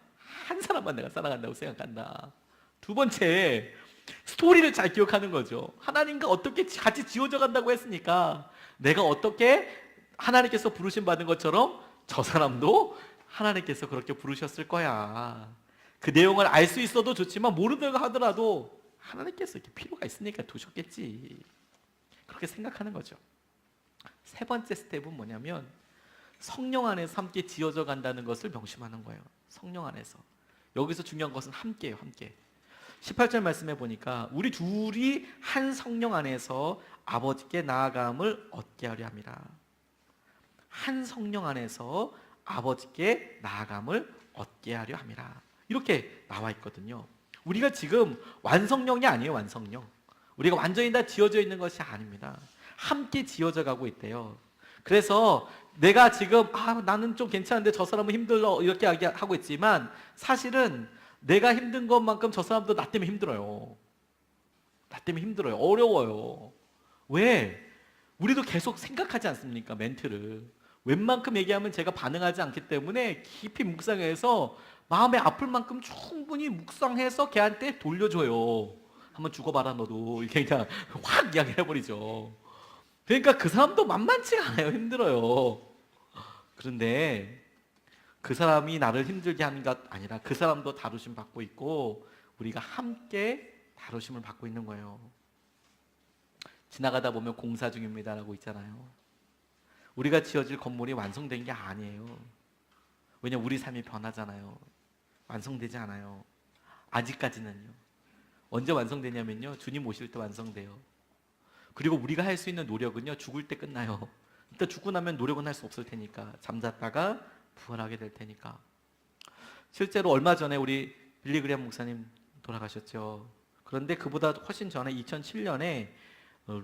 한 사람만 내가 사랑한다고 생각한다. 두 번째, 스토리를 잘 기억하는 거죠. 하나님과 어떻게 같이 지어져 간다고 했으니까 내가 어떻게 하나님께서 부르심 받은 것처럼 저 사람도 하나님께서 그렇게 부르셨을 거야. 그 내용을 알 수 있어도 좋지만 모르다고 하더라도 하나님께서 이렇게 필요가 있으니까 두셨겠지. 그렇게 생각하는 거죠. 세 번째 스텝은 뭐냐면 성령 안에서 함께 지어져 간다는 것을 명심하는 거예요. 성령 안에서. 여기서 중요한 것은 함께예요. 함께. 18절 말씀해 보니까 우리 둘이 한 성령 안에서 아버지께 나아감을 얻게 하려 함이라. 한 성령 안에서 아버지께 나아감을 얻게 하려 함이라. 이렇게 나와 있거든요. 우리가 지금 완성형이 아니에요. 완성형. 우리가 완전히 다 지어져 있는 것이 아닙니다. 함께 지어져 가고 있대요. 그래서 내가 지금 나는 좀 괜찮은데 저 사람은 힘들어 이렇게 하고 있지만 사실은 내가 힘든 것만큼 저 사람도 나 때문에 힘들어요. 나 때문에 힘들어요. 어려워요. 왜? 우리도 계속 생각하지 않습니까? 멘트를. 웬만큼 얘기하면 제가 반응하지 않기 때문에 깊이 묵상해서 마음에 아플 만큼 충분히 묵상해서 걔한테 돌려줘요. 한번 죽어봐라 너도. 이렇게 그냥 확 이야기를 해버리죠. 그러니까 그 사람도 만만치가 않아요. 힘들어요. 그런데 그 사람이 나를 힘들게 하는 것 아니라 그 사람도 다루심 받고 있고 우리가 함께 다루심을 받고 있는 거예요. 지나가다 보면 공사 중입니다라고 있잖아요. 우리가 지어질 건물이 완성된 게 아니에요. 왜냐면 우리 삶이 변하잖아요. 완성되지 않아요. 아직까지는요. 언제 완성되냐면요. 주님 오실 때 완성돼요. 그리고 우리가 할 수 있는 노력은요. 죽을 때 끝나요. 일단 죽고 나면 노력은 할 수 없을 테니까. 잠잤다가 부활하게 될 테니까. 실제로 얼마 전에 우리 빌리 그레이엄 목사님 돌아가셨죠. 그런데 그보다 훨씬 전에 2007년에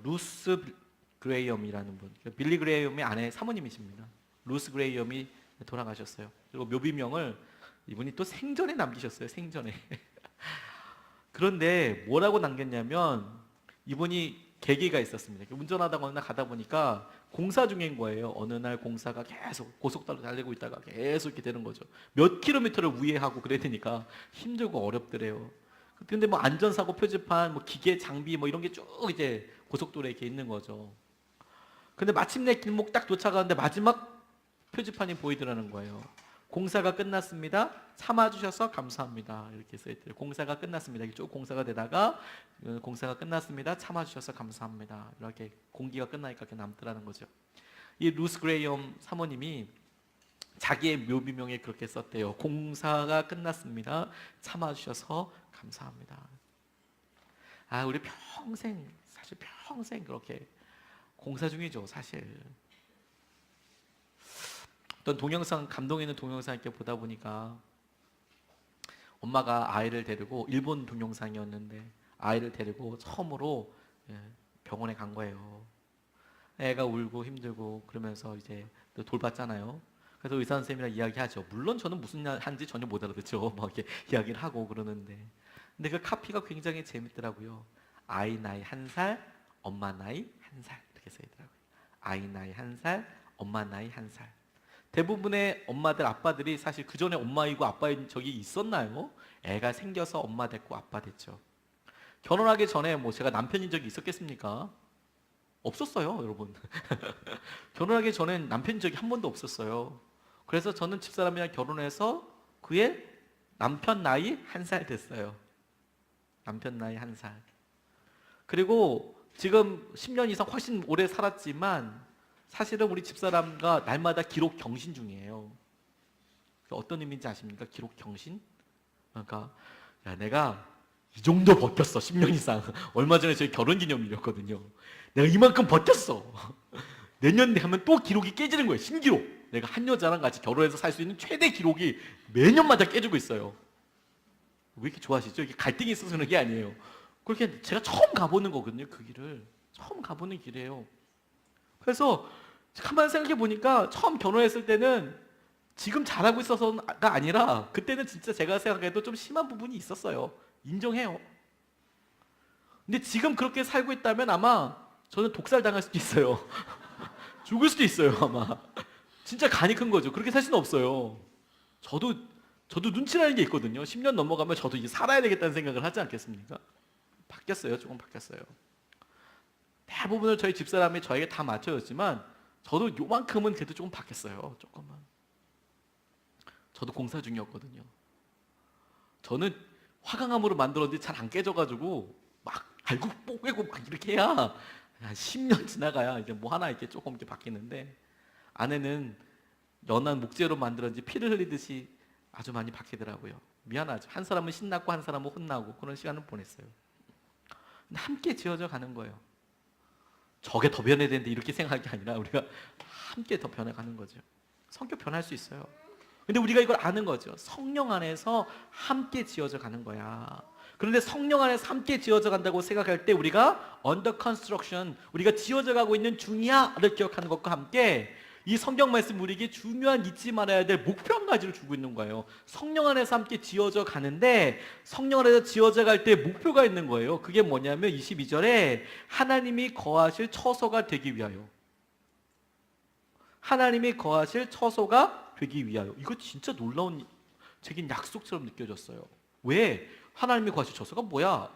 루스 그레이엄이라는 분, 빌리 그레이엄의 아내 사모님이십니다. 루스 그레이엄이 돌아가셨어요. 그리고 묘비명을 이분이 또 생전에 남기셨어요. 생전에. 그런데 뭐라고 남겼냐면 이분이 계기가 있었습니다. 운전하다가 어느 날 가다 보니까 공사 중인 거예요. 어느 날 공사가 계속 고속도로 달리고 있다가 계속 이렇게 되는 거죠. 몇 킬로미터를 우회하고 그래야 되니까 힘들고 어렵더래요. 근데 뭐 안전사고 표지판, 뭐 기계 장비 뭐 이런 게 쭉 이제 고속도로에 이렇게 있는 거죠. 근데 마침내 길목 딱 도착하는데 마지막 표지판이 보이더라는 거예요. 공사가 끝났습니다. 참아주셔서 감사합니다. 이렇게 써있대요. 공사가 끝났습니다. 쭉 공사가 되다가 공사가 끝났습니다. 참아주셔서 감사합니다. 이렇게 공기가 끝나니까 이렇게 남더라는 거죠. 이 루스 그레이엄 사모님이 자기의 묘비명에 그렇게 썼대요. 공사가 끝났습니다. 참아주셔서 감사합니다. 우리 평생 사실 평생 그렇게 공사 중이죠. 사실 어떤 동영상 감동 있는 동영상 이렇게 보다 보니까 엄마가 아이를 데리고 일본 동영상이었는데 아이를 데리고 처음으로 병원에 간 거예요. 애가 울고 힘들고 그러면서 이제 돌봤잖아요. 그래서 의사 선생님이랑 이야기하죠. 물론 저는 무슨 한지 전혀 못 알아듣죠. 막 이렇게 이야기를 하고 그러는데 근데 그 카피가 굉장히 재밌더라고요. 아이 나이 1살, 엄마 나이 1살 이렇게 써있더라고요. 아이 나이 1살, 엄마 나이 1살. 대부분의 엄마들, 아빠들이 사실 그 전에 엄마이고 아빠인 적이 있었나요? 애가 생겨서 엄마 됐고 아빠 됐죠. 결혼하기 전에 뭐 제가 남편인 적이 있었겠습니까? 없었어요, 여러분. 결혼하기 전엔 남편인 적이 한 번도 없었어요. 그래서 저는 집사람이랑 결혼해서 그의 남편 나이 1살 됐어요. 남편 나이 1살. 그리고 지금 10년 이상 훨씬 오래 살았지만 사실은 우리 집사람과 날마다 기록 경신 중이에요. 어떤 의미인지 아십니까? 기록 경신? 그러니까 내가 이 정도 버텼어. 10년 이상. 얼마 전에 저희 결혼기념일이었거든요. 내가 이만큼 버텼어. 내년 되면 또 기록이 깨지는 거예요. 신기록. 내가 한 여자랑 같이 결혼해서 살 수 있는 최대 기록이 매년마다 깨지고 있어요. 왜 이렇게 좋아하시죠? 이게 갈등이 있어서 그런 게 아니에요. 그렇게 제가 처음 가보는 거거든요. 그 길을. 처음 가보는 길이에요. 그래서 가만히 생각해 보니까 처음 결혼했을 때는 지금 잘하고 있어서가 아니라 그때는 진짜 제가 생각해도 좀 심한 부분이 있었어요. 인정해요. 근데 지금 그렇게 살고 있다면 아마 저는 독살 당할 수도 있어요. 죽을 수도 있어요 아마. 진짜 간이 큰 거죠. 그렇게 살 수는 없어요. 저도 눈치라는 게 있거든요. 10년 넘어가면 저도 이제 살아야 되겠다는 생각을 하지 않겠습니까? 바뀌었어요. 조금 바뀌었어요. 대부분을 저희 집사람이 저에게 다 맞춰줬지만 저도 요만큼은 그래도 조금 바뀌었어요. 조금만. 저도 공사 중이었거든요. 저는 화강암으로 만들었는데 잘 안 깨져가지고 막 알고 뽀개고 막 이렇게 해야 한 10년 지나가야 이제 뭐 하나 이렇게 조금 이렇게 바뀌는데 아내는 연한 목재로 만들었는지 피를 흘리듯이 아주 많이 바뀌더라고요. 미안하죠. 한 사람은 신났고 한 사람은 혼나고 그런 시간을 보냈어요. 근데 함께 지어져 가는 거예요. 저게 더 변해야 되는데 이렇게 생각할 게 아니라 우리가 함께 더 변해가는 거죠. 성격 변할 수 있어요. 근데 우리가 이걸 아는 거죠. 성령 안에서 함께 지어져 가는 거야. 그런데 성령 안에서 함께 지어져 간다고 생각할 때 우리가 under construction, 우리가 지어져 가고 있는 중이야를 기억하는 것과 함께 이 성경 말씀 우리에게 중요한 잊지 말아야 될 목표 한 가지를 주고 있는 거예요. 성령 안에서 함께 지어져 가는데 성령 안에서 지어져 갈 때 목표가 있는 거예요. 그게 뭐냐면 22절에 하나님이 거하실 처소가 되기 위하여. 하나님이 거하실 처소가 되기 위하여. 이거 진짜 놀라운 제겐 약속처럼 느껴졌어요. 왜? 하나님이 거하실 처소가 뭐야?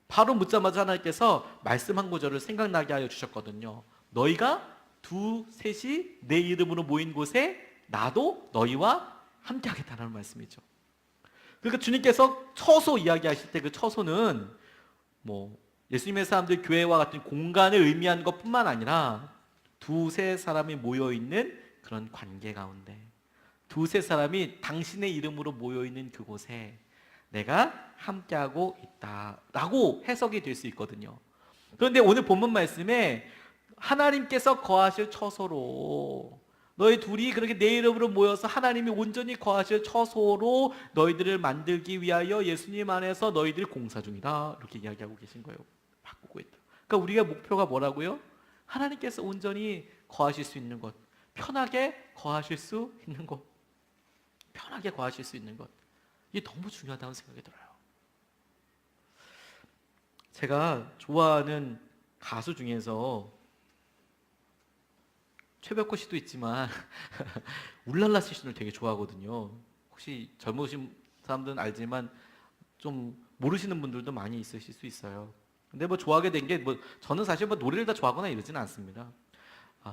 바로 묻자마자 하나님께서 말씀 한 구절을 생각나게 하여 주셨거든요. 너희가 두 셋이 내 이름으로 모인 곳에 나도 너희와 함께 하겠다는 말씀이죠. 그러니까 주님께서 처소 이야기하실 때 그 처소는 뭐 예수님의 사람들 교회와 같은 공간을 의미하는 것뿐만 아니라 두세 사람이 모여 있는 그런 관계 가운데, 두세 사람이 당신의 이름으로 모여 있는 그곳에 내가 함께하고 있다라고 해석이 될 수 있거든요. 그런데 오늘 본문 말씀에 하나님께서 거하실 처소로, 너희 둘이 그렇게 내 이름으로 모여서 하나님이 온전히 거하실 처소로 너희들을 만들기 위하여 예수님 안에서 너희들이 공사 중이다, 이렇게 이야기하고 계신 거예요. 바꾸고 있다. 그러니까 우리가 목표가 뭐라고요? 하나님께서 온전히 거하실 수 있는 것, 편하게 거하실 수 있는 것, 편하게 거하실 수 있는 것, 이게 너무 중요하다는 생각이 들어요. 제가 좋아하는 가수 중에서 최백호 씨도 있지만 울랄라 세션을 되게 좋아하거든요. 혹시 젊으신 사람들은 알지만 좀 모르시는 분들도 많이 있으실 수 있어요. 근데 뭐 좋아하게 된 게 뭐 저는 사실 뭐 노래를 다 좋아하거나 이러지는 않습니다.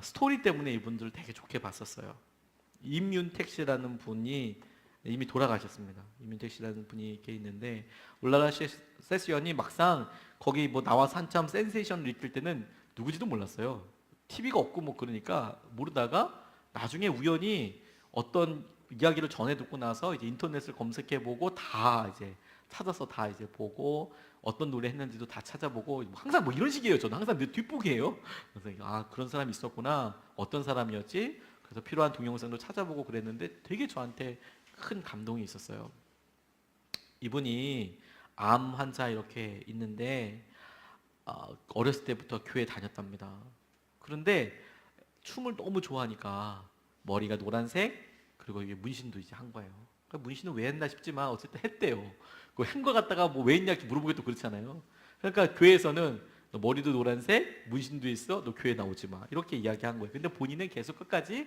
스토리 때문에 이분들을 되게 좋게 봤었어요. 임윤택 씨라는 분이 이미 돌아가셨습니다. 임윤택 씨라는 분이 이렇게 있는데 울랄라 세션이 막상 거기 뭐 나와서 한참 센세이션을 일으킬 때는 누구지도 몰랐어요. TV가 없고 뭐 그러니까 모르다가 나중에 우연히 어떤 이야기를 전해 듣고 나서 이제 인터넷을 검색해 보고 다 이제 찾아서 다 이제 보고 어떤 노래 했는지도 다 찾아보고 항상 뭐 이런 식이에요. 저는 항상 늘 뒷북이에요. 그래서 그런 사람이 있었구나. 어떤 사람이었지? 그래서 필요한 동영상도 찾아보고 그랬는데 되게 저한테 큰 감동이 있었어요. 이분이 암 환자 이렇게 있는데 어렸을 때부터 교회 다녔답니다. 그런데 춤을 너무 좋아하니까 머리가 노란색, 그리고 이게 문신도 이제 한 거예요. 그러니까 문신은 왜 했나 싶지만 어쨌든 했대요. 그 한 거 갖다가 뭐 왜 했냐 물어보기도 그렇잖아요. 그러니까 교회에서는 너 머리도 노란색, 문신도 있어, 너 교회 나오지 마, 이렇게 이야기한 거예요. 근데 본인은 계속 끝까지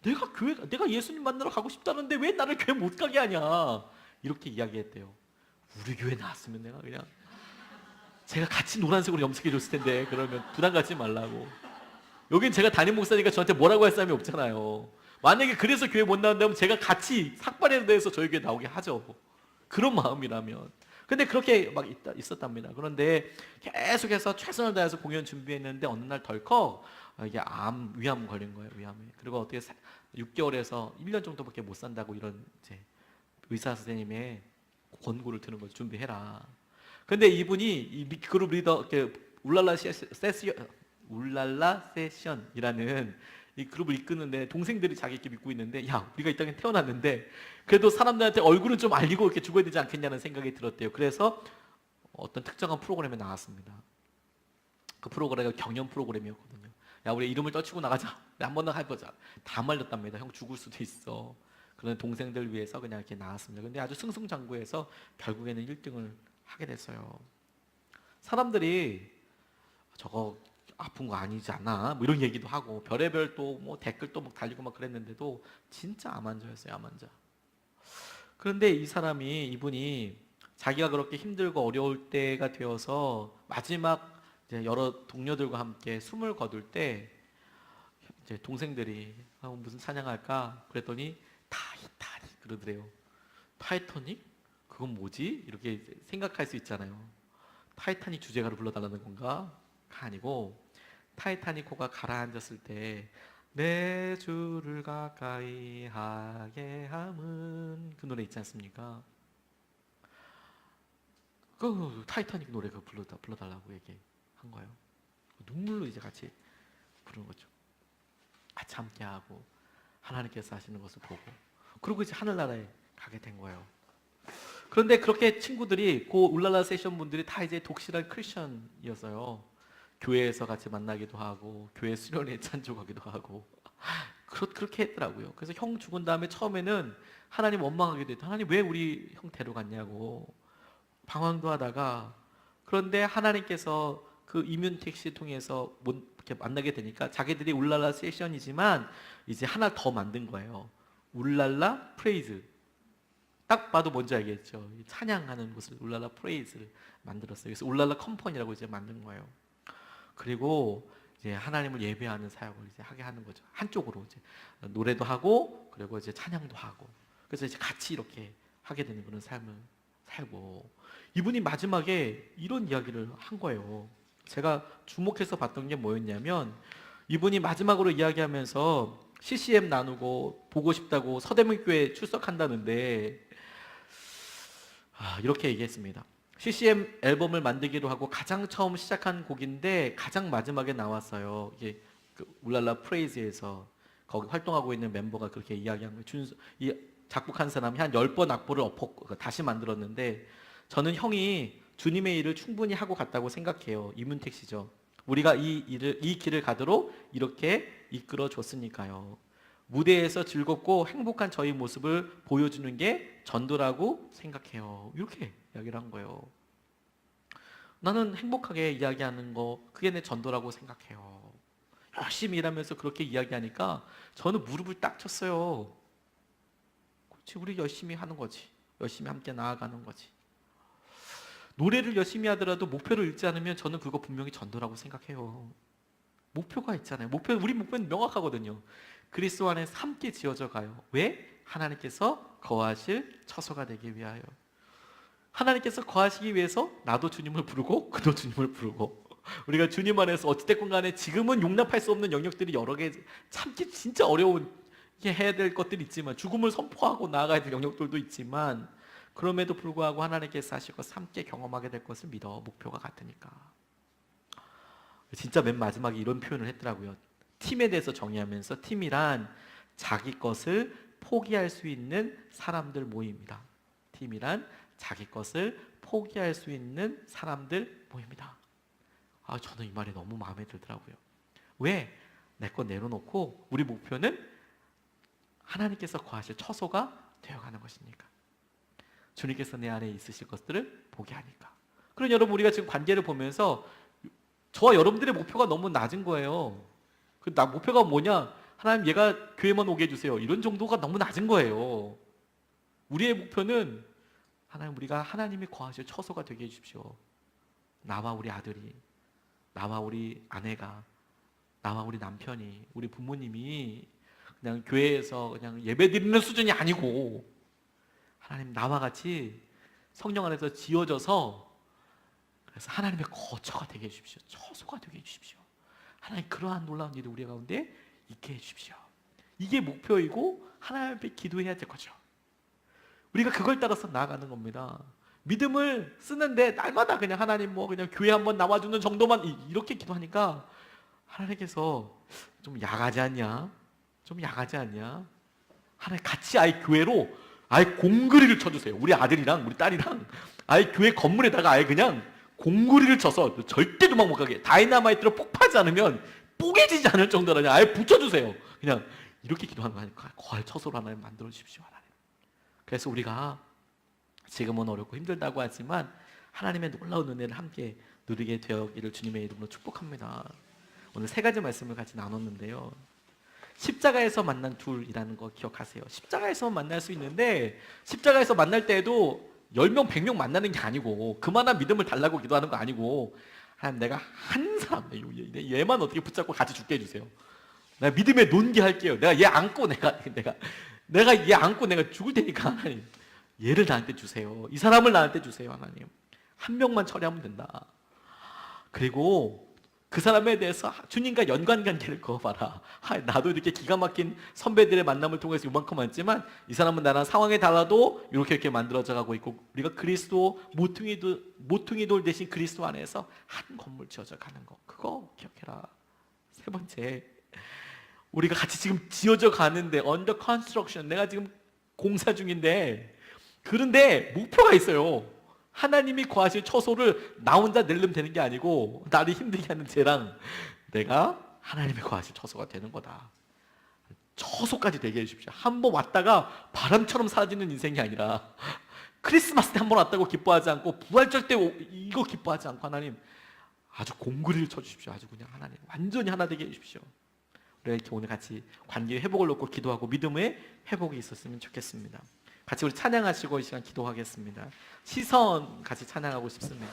내가 예수님 만나러 가고 싶다는데 왜 나를 교회 못 가게 하냐, 이렇게 이야기했대요. 우리 교회 나왔으면 내가 그냥 제가 같이 노란색으로 염색해 줬을 텐데, 그러면 부담 갖지 말라고. 여긴 제가 담임 목사니까 저한테 뭐라고 할 사람이 없잖아요. 만약에 그래서 교회 못 나온다면 제가 같이 삭발에 대해서 저희 교회 나오게 하죠. 그런 마음이라면. 근데 그렇게 막 있었답니다. 그런데 계속해서 최선을 다해서 공연 준비했는데 어느 날 덜컥 이게 위암 걸린 거예요. 위암에. 그리고 어떻게 6개월에서 1년 정도밖에 못 산다고 이런 이제 의사 선생님의 권고를 드는 거죠. 준비해라. 근데 이분이 이 그룹 리더 울랄라 세션이라는 이 그룹을 이끄는데 동생들이 자기끼리 믿고 있는데, 야, 우리가 이 땅에 태어났는데 그래도 사람들한테 얼굴은 좀 알리고 이렇게 죽어야 되지 않겠냐는 생각이 들었대요. 그래서 어떤 특정한 프로그램에 나왔습니다. 그 프로그램이 경연 프로그램이었거든요. 야, 우리 이름을 떨치고 나가자. 한 번 더 해보자. 다 말렸답니다. 형 죽을 수도 있어. 그런 동생들 위해서 그냥 이렇게 나왔습니다. 근데 아주 승승장구해서 결국에는 1등을 하게 됐어요. 사람들이 저거 아픈 거 아니지 않아? 뭐 이런 얘기도 하고 별의별 또 뭐 댓글도 막 달리고 막 그랬는데도 진짜 암 환자였어요. 암 환자. 그런데 이분이 자기가 그렇게 힘들고 어려울 때가 되어서 마지막 이제 여러 동료들과 함께 숨을 거둘 때 이제 동생들이 무슨 찬양할까 그랬더니 타이타닉 그러더래요. 타이타닉? 그건 뭐지? 이렇게 생각할 수 있잖아요. 타이타닉 주제가를 불러달라는 건가? 아니고 타이타닉호가 가라앉았을 때 내 주를 가까이 하게 함은, 그 노래 있지 않습니까? 그 타이타닉 노래 그 불러달라고 얘기한 거예요. 눈물로 이제 같이 부르는 거죠. 같이 함께하고 하나님께서 하시는 것을 보고, 그리고 이제 하늘나라에 가게 된 거예요. 그런데 그렇게 친구들이 그 울랄라 세션 분들이 다 이제 독실한 크리스천이었어요. 교회에서 같이 만나기도 하고 교회 수련회에 찬조하기도 하고 그렇게 했더라고요. 그래서 형 죽은 다음에 처음에는 하나님 원망하기도 했다. 하나님 왜 우리 형 데려갔냐고 방황도 하다가, 그런데 하나님께서 그 이뮨택시 통해서 이렇게 만나게 되니까 자기들이 울랄라 세션이지만 이제 하나 더 만든 거예요. 울랄라 프레이즈. 딱 봐도 뭔지 알겠죠. 찬양하는 곳을 울랄라 프레이즈를 만들었어요. 그래서 울랄라 컴퍼니라고 이제 만든 거예요. 그리고 이제 하나님을 예배하는 사역을 이제 하게 하는 거죠. 한쪽으로 이제 노래도 하고 그리고 이제 찬양도 하고, 그래서 이제 같이 이렇게 하게 되는 그런 삶을 살고, 이분이 마지막에 이런 이야기를 한 거예요. 제가 주목해서 봤던 게 뭐였냐면, 이분이 마지막으로 이야기하면서 CCM 나누고 보고 싶다고 서대문교회 출석한다는데 이렇게 얘기했습니다. CCM 앨범을 만들기로 하고 가장 처음 시작한 곡인데 가장 마지막에 나왔어요. 이게 그 울랄라 프레이즈에서 거기 활동하고 있는 멤버가 그렇게 이야기한 거예요. 이 작곡한 사람이 한 10번 악보를 엎었고 다시 만들었는데, 저는 형이 주님의 일을 충분히 하고 갔다고 생각해요. 이뮨택시죠. 우리가 이 길을 가도록 이렇게 이끌어 줬으니까요. 무대에서 즐겁고 행복한 저희 모습을 보여주는 게 전도라고 생각해요. 이렇게 이야기를 한 거예요. 나는 행복하게 이야기하는 거, 그게 내 전도라고 생각해요. 열심히 일하면서 그렇게 이야기하니까 저는 무릎을 딱 쳤어요. 그렇지, 우리 열심히 하는 거지. 열심히 함께 나아가는 거지. 노래를 열심히 하더라도 목표를 잃지 않으면 저는 그거 분명히 전도라고 생각해요. 목표가 있잖아요. 우리 목표는 명확하거든요. 그리스도 안에서 함께 지어져 가요. 왜? 하나님께서 거하실 처소가 되기 위하여. 하나님께서 거하시기 위해서 나도 주님을 부르고 그도 주님을 부르고, 우리가 주님 안에서 어찌됐건 간에 지금은 용납할 수 없는 영역들이 여러 개, 참기 진짜 어려운 해야 될 것들이 있지만, 죽음을 선포하고 나아가야 될 영역들도 있지만, 그럼에도 불구하고 하나님께서 하실 것을 함께 경험하게 될 것을 믿어. 목표가 같으니까. 진짜 맨 마지막에 이런 표현을 했더라고요. 팀에 대해서 정의하면서, 팀이란 자기 것을 포기할 수 있는 사람들 모임이다. 팀이란 자기 것을 포기할 수 있는 사람들 모임이다. 저는 이 말이 너무 마음에 들더라고요. 왜? 내 거 내려놓고 우리 목표는 하나님께서 거하실 처소가 되어가는 것이니까. 주님께서 내 안에 있으실 것들을 보게 하니까. 그럼 여러분, 우리가 지금 관계를 보면서 저와 여러분들의 목표가 너무 낮은 거예요. 목표가 뭐냐? 하나님, 얘가 교회만 오게 해주세요. 이런 정도가 너무 낮은 거예요. 우리의 목표는 하나님, 우리가 하나님이 거하실 처소가 되게 해주십시오. 나와 우리 아들이, 나와 우리 아내가, 나와 우리 남편이, 우리 부모님이 그냥 교회에서 그냥 예배드리는 수준이 아니고, 하나님 나와 같이 성령 안에서 지어져서, 그래서 하나님의 거처가 되게 해주십시오. 처소가 되게 해주십시오. 하나님, 그러한 놀라운 일이 우리 가운데 있게 해주십시오. 이게 목표이고 하나님 앞에 기도해야 될 거죠. 우리가 그걸 따라서 나아가는 겁니다. 믿음을 쓰는데 날마다 그냥 하나님 그냥 교회 한번 나와주는 정도만 이렇게 기도하니까 하나님께서 좀 야하지 않냐? 좀 야하지 않냐? 하나님, 같이 아예 교회로 아예 공그리를 쳐주세요. 우리 아들이랑 우리 딸이랑 아예 교회 건물에다가 아예 그냥 공구리를 쳐서 절대 도망 못 가게, 다이나마이트로 폭파하지 않으면 뽀개지지 않을 정도로 아예 붙여주세요. 그냥 이렇게 기도하는 거 아닐까? 거할 처소로 하나님 만들어 주십시오, 하나님. 그래서 우리가 지금은 어렵고 힘들다고 하지만 하나님의 놀라운 은혜를 함께 누리게 되었기를 주님의 이름으로 축복합니다. 오늘 3가지 말씀을 같이 나눴는데요. 십자가에서 만난 둘이라는 거 기억하세요. 십자가에서 만날 수 있는데, 십자가에서 만날 때에도 10명, 100명 만나는 게 아니고, 그만한 믿음을 달라고 기도하는 거 아니고, 하나님, 내가 한 사람, 얘만 어떻게 붙잡고 같이 죽게 해주세요. 내가 믿음에 논기할게요. 내가 얘 안고 내가 얘 안고 내가 죽을 테니까 하나님, 얘를 나한테 주세요. 이 사람을 나한테 주세요, 하나님. 한 명만 처리하면 된다. 그리고 그 사람에 대해서 주님과 연관관계를 그어봐라. 나도 이렇게 기가 막힌 선배들의 만남을 통해서 이만큼 왔지만 이 사람은 나랑 상황이 달라도 이렇게 만들어져 가고 있고, 우리가 그리스도 모퉁이 돌 대신 그리스도 안에서 한 건물 지어져 가는 거, 그거 기억해라. 3번째, 우리가 같이 지금 지어져 가는데 under construction, 내가 지금 공사 중인데 그런데 목표가 있어요. 하나님이 거하실 처소를 나 혼자 내려면 되는 게 아니고 나를 힘들게 하는 쟤랑 내가 하나님이 거하실 처소가 되는 거다. 처소까지 되게 해주십시오. 한 번 왔다가 바람처럼 사라지는 인생이 아니라 크리스마스 때 한 번 왔다고 기뻐하지 않고 부활절 때 이거 기뻐하지 않고 하나님 아주 공구리를 쳐주십시오. 아주 그냥 하나님 완전히 하나 되게 해주십시오. 우리가 이렇게 오늘 같이 관계의 회복을 놓고 기도하고 믿음의 회복이 있었으면 좋겠습니다. 같이 우리 찬양하시고 이 시간 기도하겠습니다. 시선 같이 찬양하고 싶습니다.